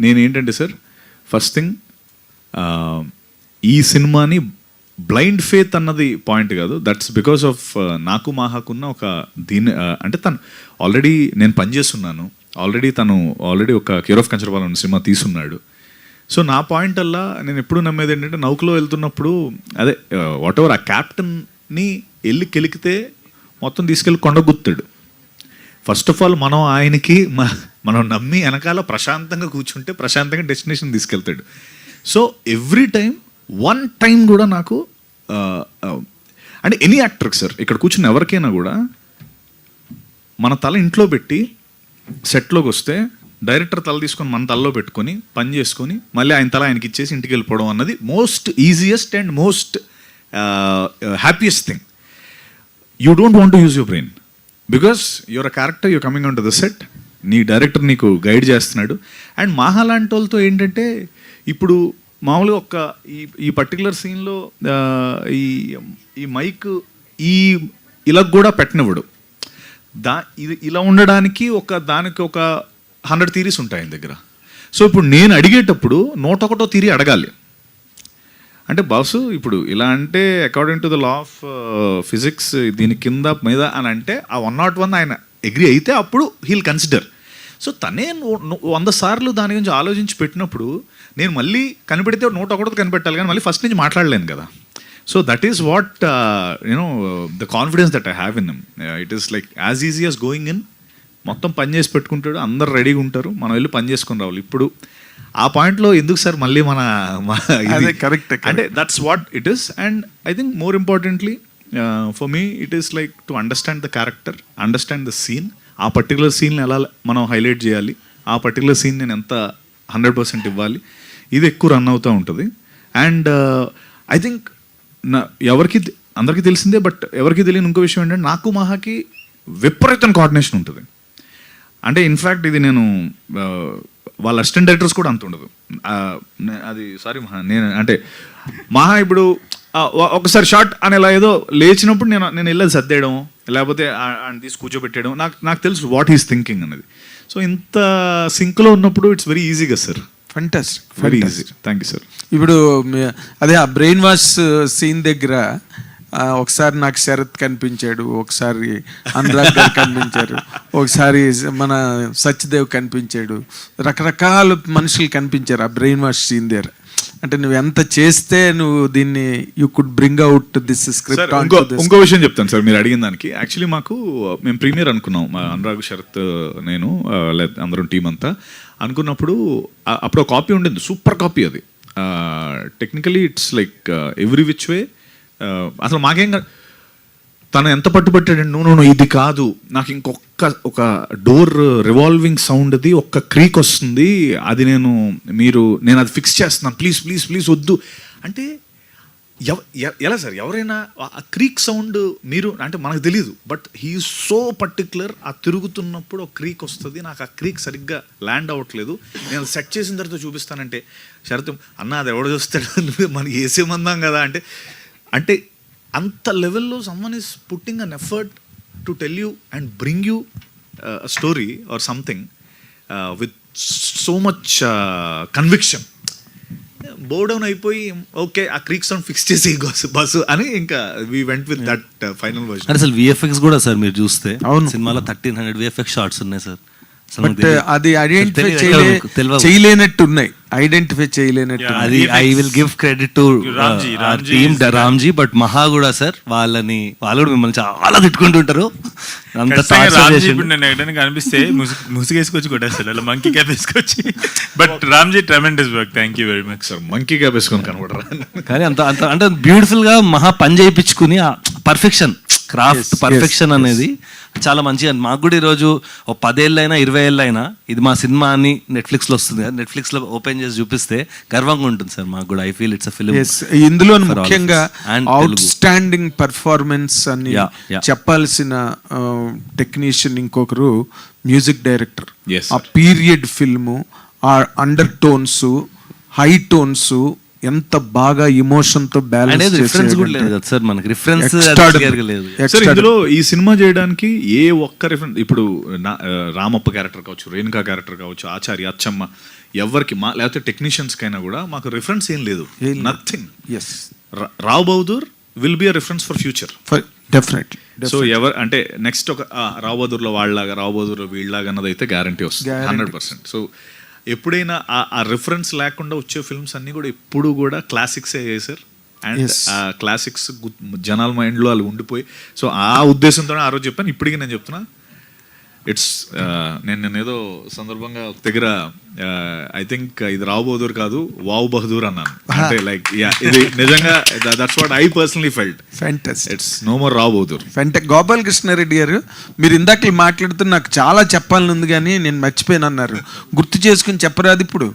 నేనేంటంటే సార్, ఫస్ట్ థింగ్ ఈ సినిమాని బ్లైండ్ ఫేత్ అన్నది పాయింట్ కాదు. దట్స్ బికాస్ ఆఫ్ నాకు మాహాకున్న ఒక అంటే తను ఆల్రెడీ నేను పనిచేస్తున్నాను, ఆల్రెడీ ఒక కేర్ ఆఫ్ కంచరపాలెం సినిమా తీసున్నాడు. సో నా పాయింట్ అల్లా నేను ఎప్పుడు నమ్మేది ఏంటంటే, నౌకలో వెళ్తున్నప్పుడు అదే వాట్ ఎవర్ ఆ క్యాప్టెన్ని వెళ్ళి కెలికితే మొత్తం తీసుకెళ్ళి కొండగుత్తాడు. ఫస్ట్ ఆఫ్ ఆల్ మనం ఆయనకి మనం నమ్మి వెనకాల ప్రశాంతంగా కూర్చుంటే ప్రశాంతంగా డెస్టినేషన్ తీసుకెళ్తాడు. సో ఎవ్రీ వన్ టైం కూడా నాకు అంటే ఎనీ యాక్టర్కి సార్, ఇక్కడ కూర్చున్న ఎవరికైనా కూడా మన తల ఇంట్లో పెట్టి సెట్లోకి వస్తే డైరెక్టర్ తల తీసుకొని మన తలలో పెట్టుకొని పని చేసుకొని మళ్ళీ ఆయన తల ఆయనకి ఇచ్చేసి ఇంటికి వెళ్ళిపోవడం అన్నది most easiest and most happiest thing. You don't want to use your brain because your a character, you're coming on to the set, నీ డైరెక్టర్ నీకు గైడ్ చేస్తున్నాడు. అండ్ మాహా లాంటి వాళ్ళతో ఏంటంటే ఇప్పుడు మామూలుగా ఈ పర్టికులర్ సీన్లో ఈ మైక్ ఇలా కూడా పెట్టనివ్వడు. ఇది ఇలా ఉండడానికి దానికి ఒక 100 థీరీస్ ఉంటాయి ఆయన దగ్గర. సో ఇప్పుడు నేను అడిగేటప్పుడు 101వ థీరీ అడగాలి. అంటే బాసు ఇప్పుడు ఇలా అంటే according to the law of physics దీని కింద మీద అని అంటే ఆ 101 ఆయన అగ్రి అయితే అప్పుడు హీల్ కన్సిడర్. సో తనే 100 సార్లు దాని గురించి ఆలోచించి పెట్టినప్పుడు నేను మళ్ళీ కనిపెడితే 101 కనిపెట్టాలి కానీ మళ్ళీ ఫస్ట్ నుంచి మాట్లాడలేను కదా. So that is what the confidence that I have in him. It is like as easy as going in, మొత్తం పని చేసి పెట్టుకుంటాడు, అందరు రెడీగా ఉంటారు, మనం వెళ్ళి పని చేసుకుని రావాలి. ఇప్పుడు ఆ పాయింట్లో ఎందుకు సార్ మళ్ళీ కరెక్ట్ అంటే that's what it is. And I think more importantly for me it is like to understand the character, understand the scene, ఆ పర్టికులర్ సీన్ని ఎలా మనం హైలైట్ చేయాలి, ఆ పర్టికులర్ సీన్ నేను ఎంత 100% ఇవ్వాలి, ఇది ఎక్కువ రన్ అవుతూ ఉంటుంది. అండ్ ఐ థింక్ అందరికీ తెలిసిందే, బట్ ఎవరికి తెలియని ఇంకో విషయం ఏంటంటే నాకు మహాకి విపరీతం కోఆర్డినేషన్ ఉంటుంది. అంటే ఇన్ఫ్యాక్ట్ ఇది నేను వాళ్ళ అసిస్టెంట్ డైరెక్టర్స్ కూడా అంత ఉండదు. అది సారీ మహా, నేను అంటే మహా ఇప్పుడు ఒకసారి షార్ట్ అని ఇలా ఏదో లేచినప్పుడు నేను వెళ్ళేది సర్దేయడం, లేకపోతే ఆయన తీసి కూర్చోబెట్టేయడం, నాకు తెలుసు వాట్ ఈస్ థింకింగ్ అనేది. సో ఇంత సింక్లో ఉన్నప్పుడు ఇట్స్ వెరీ ఈజీగా sir. Fantastic, very easy. Thank you sir. ఇప్పుడు అదే ఆ బ్రెయిన్ వాష్ సీన్ దగ్గర ఒకసారి నాకు శరత్ కనిపించాడు, ఒకసారి అనురాగ్ గారు కనిపించారు, ఒకసారి మన సత్యదేవ్ కనిపించాడు, రకరకాల మనుషులు కనిపించారు ఆ బ్రెయిన్ వాష్ సీన్ దగ్గర. అంటే నువ్వు ఎంత చేస్తే నువ్వు దీన్ని you could bring out this script. ఇంకో విషయం చెప్తాను సార్ మీరు అడిగిన దానికి. యాక్చువల్లీ మేము ప్రీమియర్ అనుకున్నాం, మా అనురాగ్, శరత్, నేను అందరం టీం అంతా అనుకున్నప్పుడు అప్పుడు కాపీ ఉండింది, సూపర్ కాపీ అది. Technically it's like every which way. అసలు మాకేం తను ఎంత పట్టుబట్టాడు, నువ్వు ఇది కాదు, నాకు ఒక డోర్ రివాల్వింగ్ సౌండ్ అది ఒక్క క్రీక్ వస్తుంది, అది నేను అది ఫిక్స్ చేస్తున్నాను, ప్లీజ్ ప్లీజ్ ప్లీజ్ వద్దు అంటే ఎలా సార్? ఎవరైనా ఆ క్రీక్ సౌండ్ మీరు అంటే మనకు తెలియదు, బట్ హీ సో పర్టికులర్. ఆ తిరుగుతున్నప్పుడు ఒక క్రీక్ వస్తుంది, నాకు ఆ క్రీక్ సరిగ్గా ల్యాండ్ అవ్వట్లేదు, నేను సెట్ చేసిన తర్వాత చూపిస్తానంటే శరత్ అన్న అది ఎవడో చూస్తాడు, మనకి వేసేమందాం కదా అంటే అంత లెవెల్లో someone is putting an effort to tell you and bring you story or something with so much conviction. బోర్డౌన్ అయిపోయి ఓకే ఆ క్రీక్ సౌండ్ ఫిక్స్ చేసి బస్సు అని ఇంకా we went with that final version. అంటే అసలు విఎఫ్ఎక్స్ కూడా సార్ మీరు చూస్తే సినిమాలో 1300 విఎఫ్ఎక్స్ షార్ట్స్ ఉన్నాయి సార్. బట్ అది ఐడెంటిఫై చేయలేనట్టు ఉన్నాయి, ఐడెంటిఫై చేయలేనట్టు. అది I will give credit to team Ramji. But Maha కూడా సార్ వాళ్ళు కూడా మిమ్మల్ని చాలా తిట్టుకుంటుంటారు. నేను కనిపిస్తే ముసుగేసుకొచ్చి కొట్టేస్తారు, అలా మంకీ క్యాప్ వేసుకొచ్చి. But Ramji tremendous work, thank you very much sir. Monkey cap వేసుకొని కనబడరా కానీ అంత అంటే బ్యూటిఫుల్ గా మహా పని చేయించుకుని పర్ఫెక్షన్, క్రాఫ్ట్ పర్ఫెక్షన్ అనేది చాలా మంచిగా. మాకు కూడా ఈరోజు 10 ఏళ్ళైనా 20 ఏళ్ళైనా ఇది మా సినిమా అని నెట్ఫ్లిక్స్లో వస్తుంది కదా, నెట్ఫ్లిక్స్లో ఓపెన్ చేసి చూపిస్తే గర్వంగా ఉంటుంది సార్ మాకు కూడా. I feel it's a film. ఇందులో ముఖ్యంగా అవుట్ స్టాండింగ్ పర్ఫార్మెన్స్ అని చెప్పాల్సిన టెక్నీషియన్ ఇంకొకరు మ్యూజిక్ డైరెక్టర్. ఆ పీరియడ్ ఫిల్ము, ఆ అండర్ టోన్స్, హై టోన్స్ ఎంత బాగా ఎమోషన్ తో బ్యాలెన్స్ రిఫరెన్స్ కూడా లేదు కదా సార్ మనకి. రిఫరెన్స్ లేదు సార్ ఇందులో. ఈ సినిమా చేయడానికి ఏ ఒక్క రిఫరెన్స్, ఇప్పుడు రామప్ప క్యారెక్టర్ కావచ్చు, రేణుకా క్యారెక్టర్ కావచ్చు, ఆచార్య, అచ్చమ్మ, ఎవరికి లేకపోతే టెక్నీషియన్స్ కైనా కూడా మాకు రిఫరెన్స్ ఏం లేదు, nothing. Rao Bahadur will be a reference for future definitely. So ఎవరు అంటే నెక్స్ట్ ఒక రావ్ బహదూర్లో వాళ్ళలాగా, రావ్ బహదూర్లో వీళ్ళలాగా అన్నది అయితే గ్యారంటీ వస్తుంది 100%. సో ఎప్పుడైనా ఆ రిఫరెన్స్ లేకుండా వచ్చే ఫిల్మ్స్ అన్నీ కూడా ఎప్పుడు కూడా క్లాసిక్సే చేశారు. అండ్ ఆ క్లాసిక్స్ జనాల మైండ్లో వాళ్ళు ఉండిపోయి, సో ఆ ఉద్దేశంతోనే ఆ రోజు చెప్పాను. ఇప్పటికీ నేను చెప్తున్నా, ఇట్స్ నేను ఏదో సందర్భంగా దగ్గర ఐ థింక్ ఇది రావ్ బహదూర్ కాదు వావ్ బహదూర్ అన్నాను. అంటే లైక్ ఇది నిజంగా that's what I personally felt. Fantastic. It's no more Rao Bahadur. Gopal Krishna Reddy గారు, మీరు ఇందాక మాట్లాడుతూ నాకు చాలా చెప్పాలని ఉంది కానీ నేను మర్చిపోయాను అన్నారు, గుర్తు చేసుకుని చెప్పరాదు ఇప్పుడు?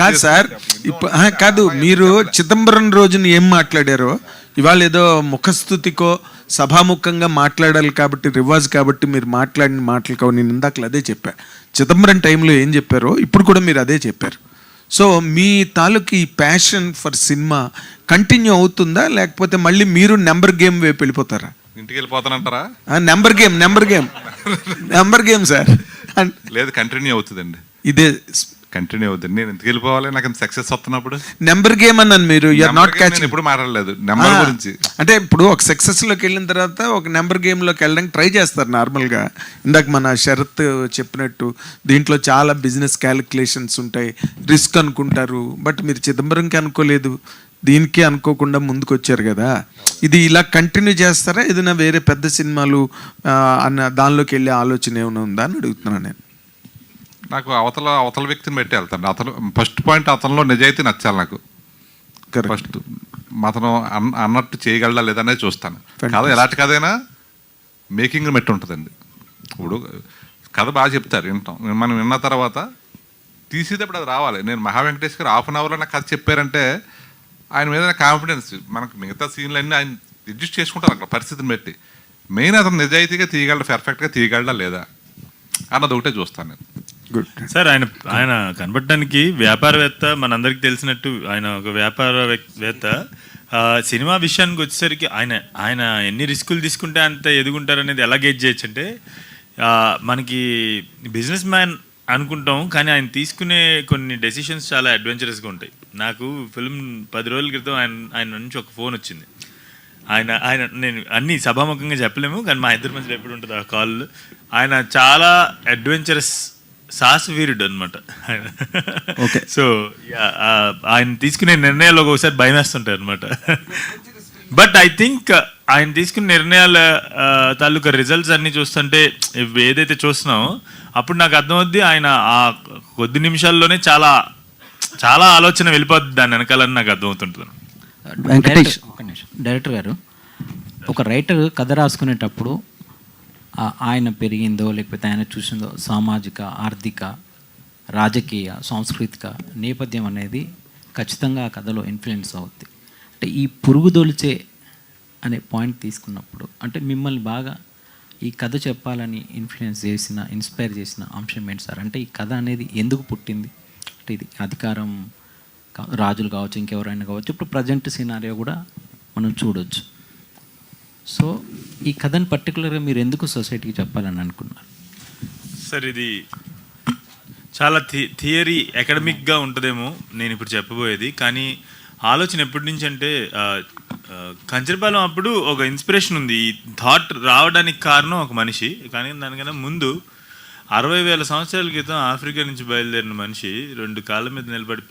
కాదు సార్, కాదు, మీరు చిదంబరం రోజున ఏం మాట్లాడారో ఇవాళ ఏదో ముఖస్థుతికో సభాముఖంగా మాట్లాడాలి కాబట్టి రివాజ్ కాబట్టి మీరు మాట్లాడిన మాటలు కావు. నేను ఇందాకలు అదే చెప్పా. చిదంబరం టైంలో ఏం చెప్పారో ఇప్పుడు కూడా మీరు అదే చెప్పారు. సో మీ తాలూకు ఈ ప్యాషన్ ఫర్ సినిమా కంటిన్యూ అవుతుందా, లేకపోతే మళ్ళీ మీరు నెంబర్ గేమ్ వైపు వెళ్ళిపోతారా? ఇంటికి వెళ్ళిపోతానంటారా? Number game sir. లేదు, కంటిన్యూ అవుతుందండి. ఇదే కంటిన్యూ అవుతుంది. నేను ఇంటికి వెళ్ళిపోవాలి, నాకు సక్సెస్ వస్తున్నప్పుడు. నెంబర్ గేమ్ అన్నాను, మీరు యూఆర్ నాట్ క్యాచింగ్. ఎప్పుడు మాట్లాడలేదు నెంబర్ గురించి. అంటే ఇప్పుడు ఒక సక్సెస్లోకి వెళ్ళిన తర్వాత ఒక నెంబర్ గేమ్లోకి వెళ్ళడానికి ట్రై చేస్తారు నార్మల్గా. ఇందాక మన శరత్ చెప్పినట్టు దీంట్లో చాలా బిజినెస్ క్యాలిక్యులేషన్స్ ఉంటాయి, రిస్క్ అనుకుంటారు. బట్ మీరు చిదంబరంకి అనుకోలేదు, దీనికి అనుకోకుండా ముందుకు వచ్చారు కదా. ఇది ఇలా కంటిన్యూ చేస్తారా, ఏదైనా వేరే పెద్ద సినిమాలు అన్న దానిలోకి వెళ్ళే ఆలోచన ఏమైనా ఉందా అని అడుగుతున్నాను నేను. నాకు అవతల వ్యక్తిని బట్టి వెళ్తాను. ఫస్ట్ పాయింట్ అతనిలో నిజాయితీ నచ్చాలి నాకు. ఫస్ట్ అతను అన్నట్టు చేయగలడా లేదనేది చూస్తాను. కథ ఎలాంటి కథైనా మేకింగ్ బట్టి ఉంటుందండి. ఇప్పుడు కథ బాగా చెప్తారు, వింటాం. మనం విన్న తర్వాత తీసేటప్పుడు అది రావాలి. నేను మహా వెంకటేష్ గారు 1/2 అవర్లో నాకు కథ చెప్పారంటే ఆయన మీద కాన్ఫిడెన్స్. మనకు మిగతా సీన్లన్నీ ఆయన అడ్జస్ట్ చేసుకుంటారు అక్కడ పరిస్థితిని బట్టి. మెయిన్ అతను నిజాయితీగా తీయగలడా, పర్ఫెక్ట్గా తీయగలడా లేదా అన్నది ఒకటే చూస్తాను నేను. సార్ ఆయన కనబడటానికి వ్యాపారవేత్త, మనందరికి తెలిసినట్టు ఆయన ఒక వ్యాపారవేత్త. సినిమా విషయానికి వచ్చేసరికి ఆయన ఎన్ని రిస్కులు తీసుకుంటే అంత ఎదుగుంటారనేది ఎలా గేజ్ చేయొచ్చు అంటే, మనకి బిజినెస్ మ్యాన్ అనుకుంటాం కానీ ఆయన తీసుకునే కొన్ని డెసిషన్స్ చాలా అడ్వెంచరస్గా ఉంటాయి. నాకు ఫిల్మ్ 10 రోజుల క్రితం ఆయన నుంచి ఒక ఫోన్ వచ్చింది. ఆయన నేను అన్నీ సభాముఖంగా చెప్పలేము కానీ మా ఇద్దరి మధ్యలో ఎప్పుడు ఉంటుంది ఆ కాల్. ఆయన చాలా అడ్వెంచరస్ సాహసవీరుడు అనమాట. సో ఆయన తీసుకునే నిర్ణయాలు ఒకసారి భయం వేస్తుంటాయి అనమాట. బట్ ఐ థింక్ ఆయన తీసుకునే నిర్ణయాల తాలూకా రిజల్ట్స్ అన్నీ చూస్తుంటే ఏదైతే చూస్తున్నామో అప్పుడు నాకు అర్థమవుద్ది ఆయన ఆ కొద్ది నిమిషాల్లోనే చాలా చాలా ఆలోచన వెళ్ళిపోద్ది దాని వెనకాలని నాకు అర్థమవుతుంటుంది. వెంకటేష్ డైరెక్టర్ గారు, ఒక రైటర్ కథ రాసుకునేటప్పుడు ఆయన పెరిగిందో లేకపోతే ఆయన చూసిందో సామాజిక, ఆర్థిక, రాజకీయ, సాంస్కృతిక నేపథ్యం అనేది ఖచ్చితంగా ఆ కథలో ఇన్ఫ్లుయెన్స్ అవుద్ది. అంటే ఈ పురుగుదొలిచే అనే పాయింట్ తీసుకున్నప్పుడు అంటే మిమ్మల్ని బాగా ఈ కథ చెప్పాలని ఇన్స్పైర్ చేసిన అంశం ఏంటి సార్? అంటే ఈ కథ అనేది ఎందుకు పుట్టింది? అంటే ఇది అధికారం, రాజులు కావచ్చు, ఇంకెవరైనా కావచ్చు, ఇప్పుడు ప్రజెంట్ సినారియో కూడా మనం చూడొచ్చు. సో ఈ కథని పర్టికులర్గా మీరు ఎందుకు సొసైటీకి చెప్పాలని అనుకున్నారు సార్? ఇది చాలా థియరీ అకాడమిక్గా ఉంటుందేమో నేను ఇప్పుడు చెప్పబోయేది, కానీ ఆలోచన ఎప్పటి నుంచి అంటే కంచరపాలెం అప్పుడు ఒక ఇన్స్పిరేషన్ ఉంది. ఈ థాట్ రావడానికి కారణం ఒక మనిషి, కానీ దానికన్నా ముందు 60,000 సంవత్సరాల క్రితం ఆఫ్రికా నుంచి బయలుదేరిన మనిషి 2 కాళ్ళ మీద నిలబడి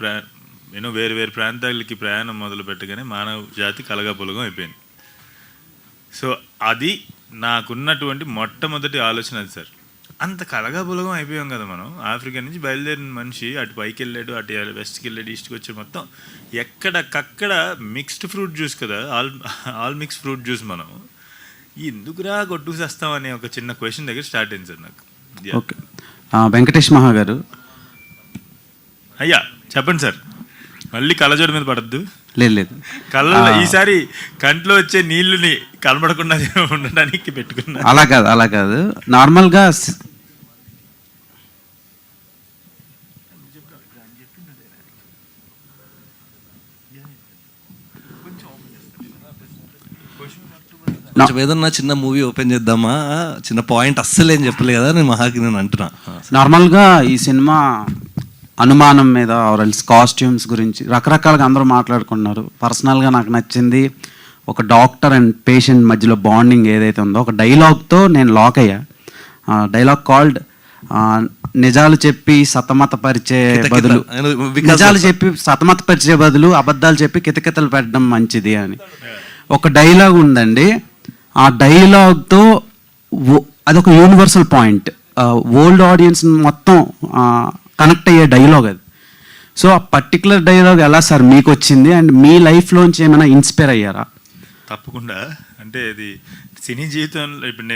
వేరు వేరు ప్రాంతాలకి ప్రయాణం మొదలు పెట్టగానే మానవ జాతి కలగాపులగం అయిపోయింది. సో అది నాకున్నటువంటి మొట్టమొదటి ఆలోచన అది సార్. అంత కలగాపులగం అయిపోయాం కదా మనం. ఆఫ్రికా నుంచి బయలుదేరిన మనిషి అటు పైకి వెళ్ళాడు, అటు వెస్ట్కి వెళ్ళాడు, ఈస్ట్కి వచ్చి మొత్తం ఎక్కడకక్కడ మిక్స్డ్ ఫ్రూట్ జ్యూస్ కదా, ఆల్ మిక్స్ ఫ్రూట్ జ్యూస్. మనం ఎందుకురా కొట్టుకుసేస్తాం అనే ఒక చిన్న క్వశ్చన్ దగ్గర స్టార్ట్ అయింది సార్ నాకు. ఓకే, వెంకటేష్ మహా గారు. అయ్యా చెప్పండి సార్. మళ్ళీ కళ్ళజోడు మీద పడద్దు. లేదు, కళ్ళ ఈసారి కంట్లో వచ్చే నీళ్ళని కనబడకుండా ఉండడానికి పెట్టుకున్నా. అలా కాదు నార్మల్గా ఏదన్నా చిన్న మూవీ ఓపెన్ చేద్దామా, చిన్న పాయింట్ అస్సలు ఏం చెప్పలే కదా నేను మహాకి నేను అంటున్నా. నార్మల్గా ఈ సినిమా అనుమానం మీద ఆర్ఎల్స్ కాస్ట్యూమ్స్ గురించి రకరకాలుగా అందరూ మాట్లాడుకున్నారు. పర్సనల్గా నాకు నచ్చింది ఒక డాక్టర్ అండ్ పేషెంట్ మధ్యలో బాండింగ్ ఏదైతే ఉందో ఒక డైలాగ్తో నేను లాక్ అయ్యా. డైలాగ్ కాల్డ్ నిజాలు చెప్పి సతమతపరిచే బదులు అబద్ధాలు చెప్పి కితకితలు పెట్టడం మంచిది అని ఒక డైలాగ్ ఉందండి. ఆ డైలాగ్తో అదొక యూనివర్సల్ పాయింట్, వరల్డ్ ఆడియన్స్ మొత్తం కనెక్ట్ అయ్యే డైలాగ్ అది. సో ఆ పర్టికులర్ డైలాగ్ ఎలా సార్ మీకు వచ్చింది అండ్ మీ లైఫ్లోంచి ఏమైనా ఇన్స్పైర్ అయ్యారా? తప్పకుండా. అంటే ఇది సినీ జీవితంలో ఇప్పుడు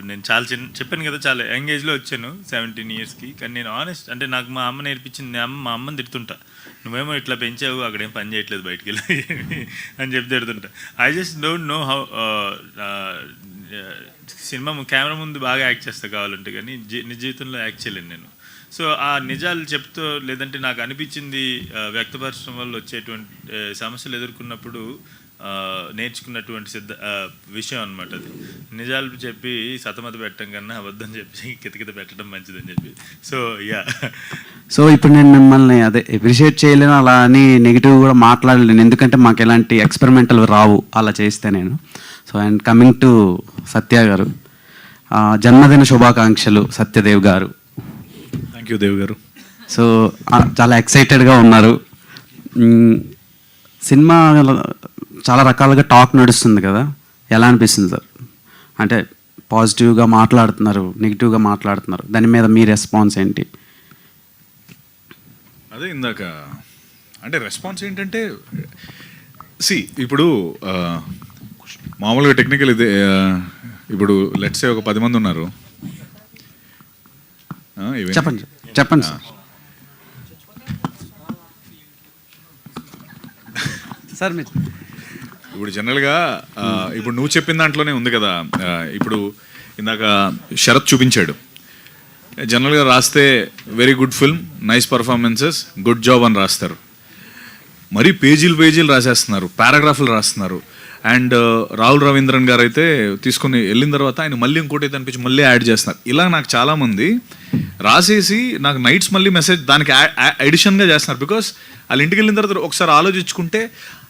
నేను చాలా చెప్పాను కదా, చాలా యంగ్ ఏజ్లో వచ్చాను 17 yearsకి. కానీ నేను ఆనెస్ట్ అంటే నాకు మా అమ్మ నేర్పించింది, మా అమ్మని తిడుతుంటా, నువ్వేమో ఇట్లా పెంచావు, అక్కడేం పని చేయట్లేదు బయటికి వెళ్ళి అని చెప్పి తిడుతుంటా. I just don't know how. Cinema camera ముందు బాగా యాక్ట్ చేస్తా కావాలంటే, కానీ నిజ జీవితంలో యాక్ట్ చేయలేను నేను. సో ఆ నిజాలు చెప్తూ, లేదంటే నాకు అనిపించింది వ్యక్తపరచడం వల్ల వచ్చేటువంటి సమస్యలు ఎదుర్కొన్నప్పుడు నేర్చుకున్నటువంటి విషయం అనమాట అది. నిజాలు చెప్పి సతమత పెట్టడం కన్నా అబద్ధం చెప్పి కితకిత పెట్టడం మంచిదని చెప్పి. So yeah. సో ఇప్పుడు నేను మిమ్మల్ని అదే అప్రిషియేట్ చేయలేను, అలా అని నెగిటివ్ కూడా మాట్లాడలేను, ఎందుకంటే మాకు ఎలాంటి ఎక్స్పెరిమెంటల్ రావు అలా చేస్తే నేను. సో అండ్ కమింగ్ టు సత్య గారు, జన్మదిన శుభాకాంక్షలు సత్యదేవ్ గారు. థ్యాంక్ యూ దేవ్ గారు. సో చాలా ఎక్సైటెడ్గా ఉన్నారు. సినిమా చాలా రకాలుగా టాక్ నడుస్తుంది కదా, ఎలా అనిపిస్తుంది సార్? అంటే పాజిటివ్గా మాట్లాడుతున్నారు, నెగిటివ్గా మాట్లాడుతున్నారు, దాని మీద మీ రెస్పాన్స్ ఏంటి? అదే ఇందాక అంటే రెస్పాన్స్ ఏంటంటే, ఇప్పుడు మామూలుగా టెక్నికల్ ఇదే, ఇప్పుడు లెట్స్ సే ఒక 10 మంది ఉన్నారు. చెప్పండి చెప్పండి సార్. సార్ మీరు ఇప్పుడు జనరల్గా ఇప్పుడు నువ్వు చెప్పిన దాంట్లోనే ఉంది కదా. ఇప్పుడు ఇందాక శరత్ చూపించాడు, జనరల్గా రాస్తే very good film, nice performances, good job అని రాస్తారు. మరీ పేజీలు రాసేస్తున్నారు, పారాగ్రాఫ్లు రాస్తున్నారు. అండ్ రాహుల్ రవీంద్రన్ గారు అయితే తీసుకుని వెళ్ళిన తర్వాత ఆయన మళ్ళీ ఇంకోటి అనిపించి మళ్ళీ యాడ్ చేస్తున్నారు. ఇలా నాకు చాలామంది రాసేసి నాకు నైట్స్ మళ్ళీ మెసేజ్ దానికి ఎడిషన్గా చేస్తున్నారు. బికాస్ వాళ్ళు ఇంటికి వెళ్ళిన తర్వాత ఒకసారి ఆలోచించుకుంటే,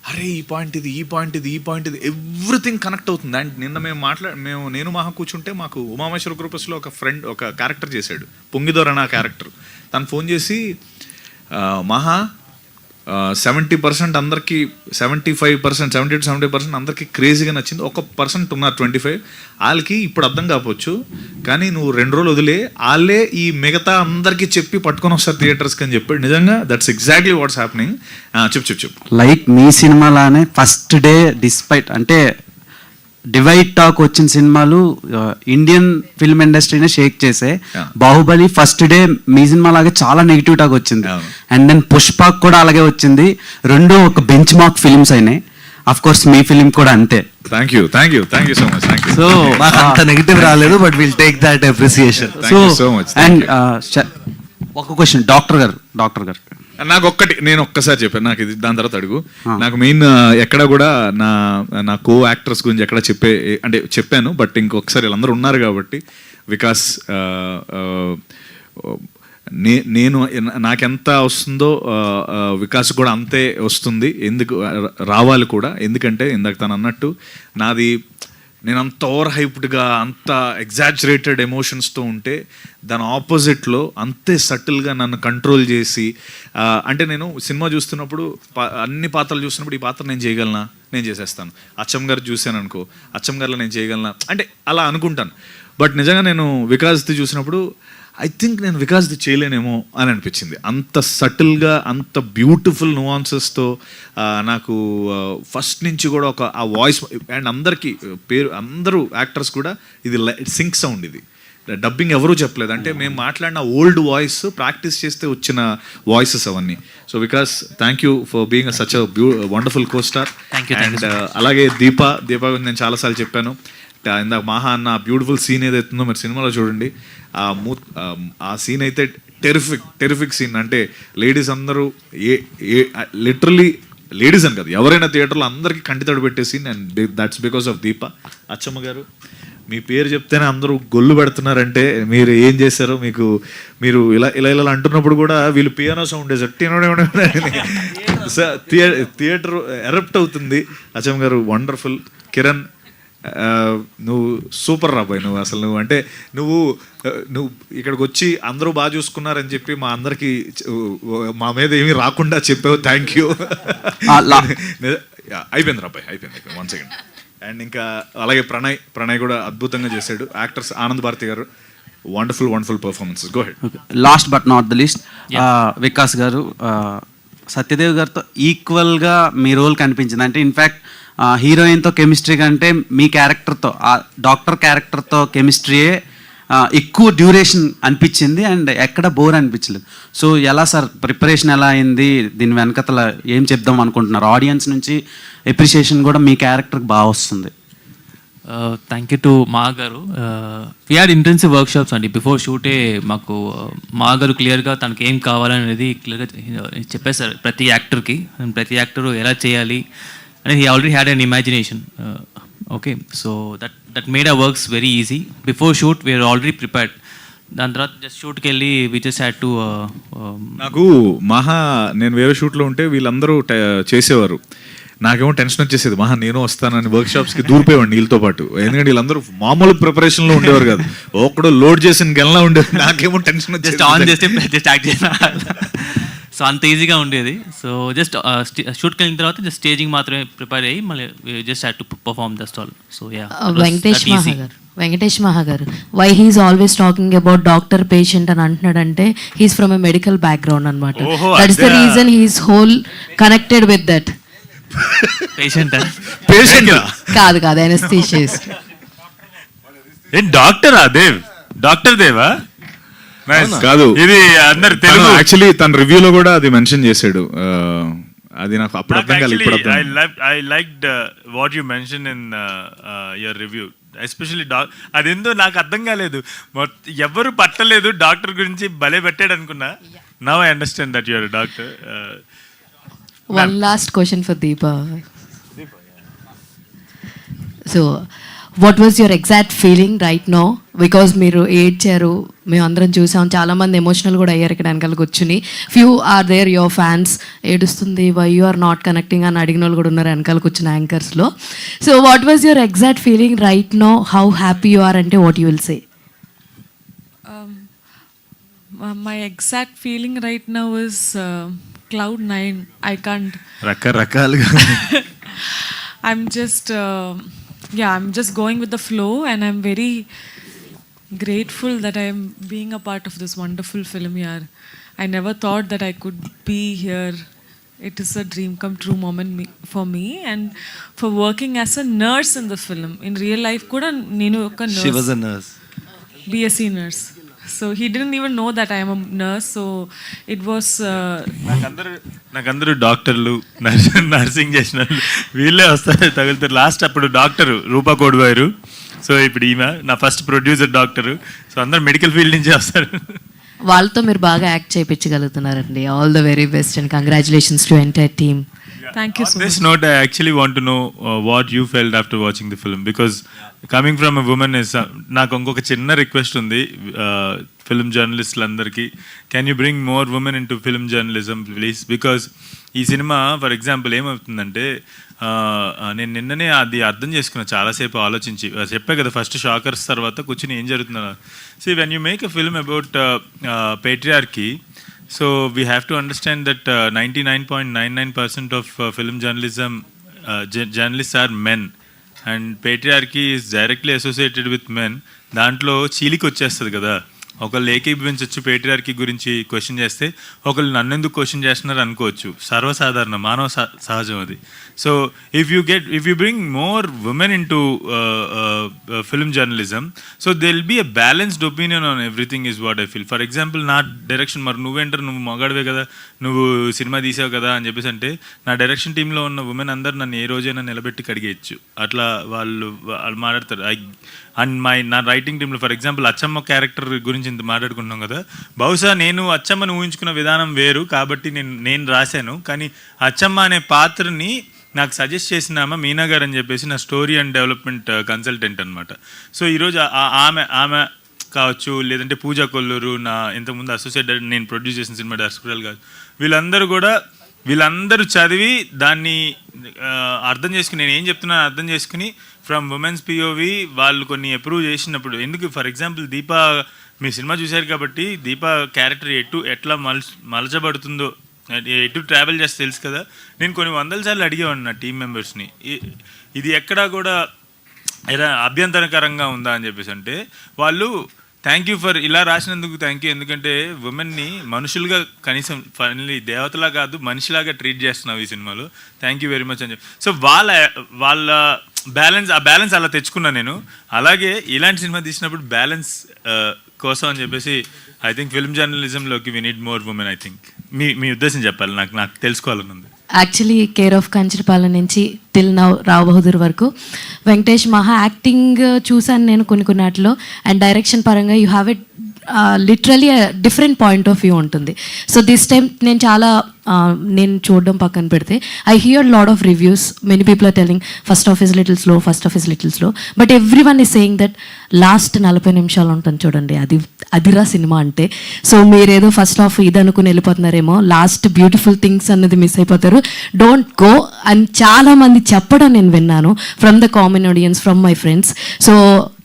అరే ఈ పాయింట్ ఇది, ఈ పాయింట్ ఇది, ఈ పాయింట్ ఇది, ఎవ్రీథింగ్ కనెక్ట్ అవుతుంది. అండ్ నిన్న నేను మహా కూర్చుంటే మాకు ఉమామేశ్వర గ్రూపస్లో ఒక ఫ్రెండ్ ఒక క్యారెక్టర్ చేశాడు, పొంగిదోర్ అన్న క్యారెక్టర్. తను ఫోన్ చేసి, మహా 70% అందరికీ 75%, 70-70% అందరికీ క్రేజీగా నచ్చింది, 1% ఉన్నారు 25, వాళ్ళకి ఇప్పుడు అర్థం కావచ్చు, కానీ నువ్వు 2 రోజులు వదిలే వాళ్ళే ఈ మిగతా అందరికీ చెప్పి పట్టుకొని వస్తారు థియేటర్స్కి అని చెప్పాడు. నిజంగా దట్స్ ఎగ్జాక్ట్లీ వాట్స్ హ్యాపెనింగ్. చెప్పు. లైక్ మీ సినిమాలానే ఫస్ట్ డే డిస్పైట్ అంటే డివైడ్ టాక్ వచ్చిన సినిమాలు ఇండియన్ ఫిల్మ్ ఇండస్ట్రీనే షేక్ చేసే. బాహుబలి ఫస్ట్ డే మీ సినిమా లాగే చాలా నెగిటివ్ టాక్ వచ్చింది. అండ్ దెన్ పుష్పక్ కూడా అలాగే వచ్చింది. రెండు ఒక బెంచ్ మార్క్ ఫిల్మ్స్ అయినాయి. అఫ్ కోర్స్ మీ ఫిల్మ్ కూడా అంతే. Thank you so much. So అంత నెగిటివ్ రాలేదు, but will take that appreciation. So much. And ఒక క్వశ్చన్ డాక్టర్ గారు నాకు నేను ఒక్కసారి చెప్పాను, నాకు ఇది దాని తర్వాత అడుగు. నాకు మెయిన్ ఎక్కడ కూడా నా కో యాక్టర్స్ గురించి ఎక్కడ చెప్పాను, బట్ ఇంకొకసారి వీళ్ళందరూ ఉన్నారు కాబట్టి, వికాస్ నేను నాకెంత వస్తుందో వికాస్ కూడా అంతే వస్తుంది. రావాలి కూడా, ఎందుకంటే ఇందాక తను అన్నట్టు నేను అంత ఓవర్ హైప్డ్గా అంత ఎగ్జాజరేటెడ్ ఎమోషన్స్తో ఉంటే దాని ఆపోజిట్లో అంతే సటిల్గా నన్ను కంట్రోల్ చేసి, అంటే నేను సినిమా చూస్తున్నప్పుడు అన్ని పాత్రలు చూస్తున్నప్పుడు ఈ పాత్ర నేను చేయగలనా, నేను చేసేస్తాను. అచ్చం గారు చూశాను అనుకో, అచ్చం గారిలో నేను చేయగలనా అంటే అలా అనుకుంటాను. బట్ నిజంగా నేను వికాస్ది చూసినప్పుడు ఐ థింక్ నేను వికాస్ది చేయలేనేమో అని అనిపించింది. అంత సటిల్గా, అంత బ్యూటిఫుల్ నువాన్సెస్తో నాకు ఫస్ట్ నుంచి కూడా ఆ వాయిస్. అండ్ అందరూ యాక్టర్స్ కూడా ఇది సింక్ సౌండ్, ఇది డబ్బింగ్ ఎవరూ చెప్పలేదు. అంటే మేము మాట్లాడిన ఓల్డ్ వాయిస్ ప్రాక్టీస్ చేస్తే వచ్చిన వాయిసెస్ అవన్నీ. So Vikas, thank you for being such a wonderful co star. And అలాగే దీప గురించి నేను చాలాసార్లు చెప్పాను. ఇందాక మహా అన్న బ్యూటిఫుల్ సీన్ ఏదైతుందో మీరు సినిమాలో చూడండి. ఆ సీన్ అయితే టెరిఫిక్ సీన్. అంటే లేడీస్ అందరూ లిటరలీ లేడీస్ అని కదా, ఎవరైనా థియేటర్లో అందరికీ కంటితడి పెట్టే scene. And that's because of Deepa. Achamma garu, మీ పేరు చెప్తేనే అందరూ గొల్లు పెడుతున్నారంటే మీరు ఏం చేశారో. మీరు ఇలా అంటున్నప్పుడు కూడా వీళ్ళు పియానో సౌండ్ వేసారు, థియేటర్ ఎరప్ట్ అవుతుంది. అచ్చమ్మ గారు వండర్ఫుల్. కిరణ్, నువ్వు సూపర్ రాబాయ్. నువ్వు ఇక్కడికి వచ్చి అందరూ బాగా చూసుకున్నారని చెప్పి మా అందరికి మా మీద ఏమీ రాకుండా చెప్పావు. Thank you. అయిపోయింది రాబాయ్, అయిపోయింది 1 సెకండ్. అండ్ ఇంకా అలాగే ప్రణయ్ కూడా అద్భుతంగా చేశాడు. యాక్టర్స్ ఆనంద్ భారతి గారు, wonderful performances. Go head. Last but not the least, Vikas గారు సత్యదేవ్ గారితో ఈక్వల్గా మీ రోల్ కనిపించింది. అంటే ఇన్ఫ్యాక్ట్ హీరోయిన్తో కెమిస్ట్రీ కంటే మీ క్యారెక్టర్తో ఆ డాక్టర్ క్యారెక్టర్తో కెమిస్ట్రీయే ఎక్కువ డ్యూరేషన్ అనిపించింది అండ్ ఎక్కడ బోర్ అనిపించలేదు. సో ఎలా సార్ ప్రిపరేషన్ ఎలా అయింది, దీని వెనకతల ఏం చెప్దాం అనుకుంటున్నారు? ఆడియన్స్ నుంచి ఎప్రిషియేషన్ కూడా మీ క్యారెక్టర్కి బాగా వస్తుంది. థ్యాంక్ యూ టు మా గారు. వీ హ్యాడ్ ఇంటెన్సివ్ వర్క్షాప్స్ అండి బిఫోర్ షూటే. మాకు మా గారు క్లియర్గా తనకి ఏం కావాలనేది క్లియర్గా చెప్పేశారు ప్రతి యాక్టర్కి. ప్రతి యాక్టర్ ఎలా చేయాలి అనేది he already had an imagination. Okay, so that made our works very easy. Before shoot we're already prepared. దాని తర్వాత జస్ట్ షూట్కి వెళ్ళి వి జస్ట్ హ్యాడ్ టు. నాకు నేను వేరే షూట్లో ఉంటే వీళ్ళందరూ చేసేవారు. నాకేమో టెన్షన్ వచ్చేసేది, నేను వస్తానని వర్క్ షాప్స్కి దూరిపోయేవాడిని వీళ్ళతో పాటు. ఎందుకంటే వీళ్ళందరూ మామూలు ప్రిపరేషన్లో ఉండేవారు కాదు, ఒక్కడో లోడ్ చేసిన గెల్లా ఉండేది. నాకేమో టెన్షన్ జస్ట్ ఆన్ చేస్తే జస్ట్ యాక్ట్ చేసిన. సో అంత ఈజీగా ఉండేది. సో జస్ట్ షూట్కి వెళ్ళిన తర్వాత జస్ట్ స్టేజింగ్ మాత్రమే ప్రిపేర్ అయ్యి మళ్ళీ just had to perform that all. So yeah, Venkatesh Maha garu why he's always talking about doctor patient అని అంటున్నాడంటే he's from a medical background అనమాట. That's the reason he's whole connected with that. Patient కాదు అనస్థీషియస్ట్. డాక్టరా దేవ్? డాక్టర్ దేవా? కాదు, ఇది అందరు తెలుగు. యాక్చువల్లీ తన రివ్యూలో కూడా అది మెన్షన్ చేశాడు. అది నాకు అప్పుడు అర్థం కాలేదు, ఇప్పుడు I liked what you mention in your review, especially అదేందో నాకు అర్థం కాలేదు. ఎవరు పట్టలేదు డాక్టర్ గురించి, భలే పెట్టాడు అనుకున్నా. Now I understand that your doctor. One last question for Deepa. So, what was your exact feeling right now? Because మీరు ఏడ్చారు, మేము అందరం చూసాం, చాలామంది ఎమోషనల్ కూడా అయ్యారు ఇక్కడ వెనకాల కూర్చుని. Few are there your fans ఏడుస్తుంది, why you are not connecting అని అడిగిన వాళ్ళు కూడా ఉన్నారు వెనకాల కూర్చున్న యాంకర్స్లో. So what was your exact feeling right no? How happy you are అంటే what you will say? My exact feeling right now is cloud 9. I can't. రకరకాలుగా. I'm just going with the flow, and I'm very grateful that I'm being a part of this wonderful film here. I never thought that I could be here. It is a dream come true moment for me, and for working as a nurse in the film. In real life kuda nenu oka nurse. She was a nurse. BSc nurse. So he didn't even know that I am a nurse. So it was. నాకందరూ డాక్టర్లు, నర్సింగ్ చేసిన వీళ్ళే వస్తారు తగులుతారు. లాస్ట్ అప్పుడు డాక్టర్ రూపా కోడివారు. సో ఇప్పుడు ఈమె నా ఫస్ట్ ప్రొడ్యూసర్ డాక్టరు. సో అందరు మెడికల్ ఫీల్డ్ నుంచి వస్తారు. వాళ్ళతో మీరు బాగా యాక్ట్ చేయించగలుగుతున్నారండి. All the very best and congratulations to entire team. Thank you so much. On this note, I actually want to know what you felt after watching the film, because coming from a woman is నాకు ఇంకొక చిన్న రిక్వెస్ట్ ఉంది ఫిల్మ్ జర్నలిస్టులందరికీ. Can you bring more women in to film journalism please? Because ఈ సినిమా ఫర్ ఎగ్జాంపుల్ ఏమవుతుందంటే, నేను నిన్ననే అది అర్థం చేసుకున్నా చాలాసేపు ఆలోచించి. చెప్పా కదా ఫస్ట్ షాకర్స్ తర్వాత కూర్చుని ఏం జరుగుతుందో. See, when you make a film about patriarchy, so we have to understand that 99.99% of film journalism journalists are men, and patriarchy is directly associated with men. దాంట్లో చీలికి వచ్చేస్తుంది కదా. ఒకళ్ళు ఏకీభవించవచ్చు పేట్రియార్కీ గురించి క్వశ్చన్ చేస్తే, ఒకళ్ళు నన్నెందుకు క్వశ్చన్ చేస్తున్నారు అనుకోవచ్చు. సర్వసాధారణ మానవ సహజం అది. So if you bring more women in to film journalism, so they will be a balanced opinion on everything is what I feel. For example నా డైరెక్షన్, మరి నువ్వు మగాడివే కదా, నువ్వు సినిమా తీసావు కదా అని చెప్పేసి అంటే, నా డైరెక్షన్ టీంలో ఉన్న ఉమెన్ అందరు నన్ను ఏ రోజైనా నిలబెట్టి కడిగేయచ్చు. అట్లా వాళ్ళు మాట్లాడతారు. అండ్ నా రైటింగ్ టీంలో ఫర్ ఎగ్జాంపుల్ అచ్చమ్మ క్యారెక్టర్ గురించి ఇంత మాట్లాడుకుంటున్నాం కదా, బహుశా నేను అచ్చమ్మను ఊహించుకున్న విధానం వేరు కాబట్టి నేను రాశాను. కానీ అచ్చమ్మ అనే పాత్రని నాకు సజెస్ట్ చేసిన ఆమె మీనా గారు అని చెప్పేసి నా స్టోరీ అండ్ డెవలప్మెంట్ కన్సల్టెంట్ అనమాట. సో ఈరోజు ఆమె కావచ్చు, లేదంటే పూజా కొల్లూరు, నా ఇంతకుముందు అసోసియేట్ నేను ప్రొడ్యూస్ చేసిన సినిమా డైరెక్టర్ కాదు, వీళ్ళందరూ చదివి దాన్ని అర్థం చేసుకుని, నేను ఏం చెప్తున్నాను అర్థం చేసుకుని ఫ్రమ్ ఉమెన్స్ పిఓవి వాళ్ళు కొన్ని అప్రూవ్ చేసినప్పుడు. ఎందుకు for example Deepa, me cinema చూశారు కాబట్టి దీపా క్యారెక్టర్ ఎట్లా మలచబడుతుందో, ఎటు ట్రావెల్ చేస్తే తెలుసు కదా. నేను కొన్ని 100 సార్లు అడిగేవాడిని నా టీం మెంబర్స్ని, ఇది ఎక్కడా కూడా అభ్యంతరకరంగా ఉందా అని చెప్పేసి. అంటే వాళ్ళు థ్యాంక్ యూ ఫర్ ఇలా రాసినందుకు థ్యాంక్ యూ. ఎందుకంటే ఉమెన్ని మనుషులుగా కనీసం ఫైనలీ దేవతలా కాదు మనిషిలాగా ట్రీట్ చేస్తున్నావు ఈ సినిమాలో. థ్యాంక్ యూ వెరీ మచ్ అని చెప్పి. సో వాళ్ళ బ్యాలెన్స్ అలా తెచ్చుకున్నా నేను. అలాగే ఇలాంటి సినిమా తీసినప్పుడు బ్యాలెన్స్ కోసం అని చెప్పేసి ఐ థింక్ ఫిల్మ్ జర్నలిజంలోకి we need more women. I think మీ ఉద్దేశం చెప్పాలి, నాకు తెలుసుకోవాలని ఉంది. యాక్చువల్లీ కేర్ ఆఫ్ కంచరపాలెం నుంచి టిల్ నౌ రావు బహదూర్ వరకు వెంకటేష్ మహా యాక్టింగ్ చూశాను నేను కొన్ని వాటిలో. అండ్ డైరెక్షన్ పరంగా you have a literally different point of view ఉంటుంది. సో దిస్ టైం నేను చాలా నేను చూడడం పక్కన పెడితే I hear lot of reviews. Many people are telling first half is little slow, but everyone is saying that last 40 నిమిషాలు ఉంటుంది చూడండి, అదిరా సినిమా అంటే. సో మీరేదో ఫస్ట్ హాఫ్ ఇది అనుకుని వెళ్ళిపోతున్నారేమో, లాస్ట్ బ్యూటిఫుల్ థింగ్స్ అన్నది మిస్ అయిపోతారు. డోంట్ గో అని చాలా మంది చెప్పడం నేను విన్నాను from the common audience, from my friends. So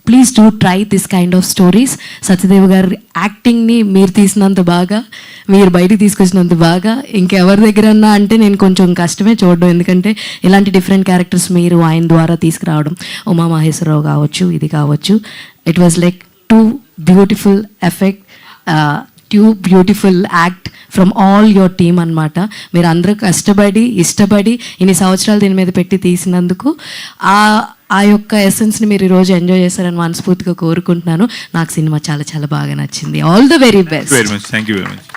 please do try this kind of stories. Satyadev గారి యాక్టింగ్ని మీరు తీసినంత బాగా, మీరు బయటికి తీసుకొచ్చినంత బాగా ఇంకెవరి దగ్గరన్నా అంటే నేను కొంచెం కష్టమే చూడడం. ఎందుకంటే ఇలాంటి డిఫరెంట్ క్యారెక్టర్స్ మీరు ఆయన ద్వారా తీసుకురావడం, ఉమామహేశ్వరరావు కావచ్చు, ఇది కావచ్చు, it was like two beautiful effect, two beautiful act from all your team అనమాట. మీరు అందరూ కష్టపడి ఇష్టపడి ఇన్ని సంవత్సరాలు దీని మీద పెట్టి తీసినందుకు ఆ యొక్క ఎసెన్స్ని మీరు ఈరోజు ఎంజాయ్ చేస్తారని మనస్ఫూర్తిగా కోరుకుంటున్నాను. నాకు సినిమా చాలా చాలా బాగా నచ్చింది. All the very best. Thank you very much.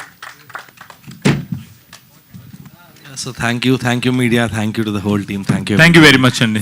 So thank you media, thank you to the whole team, thank you very much అండి.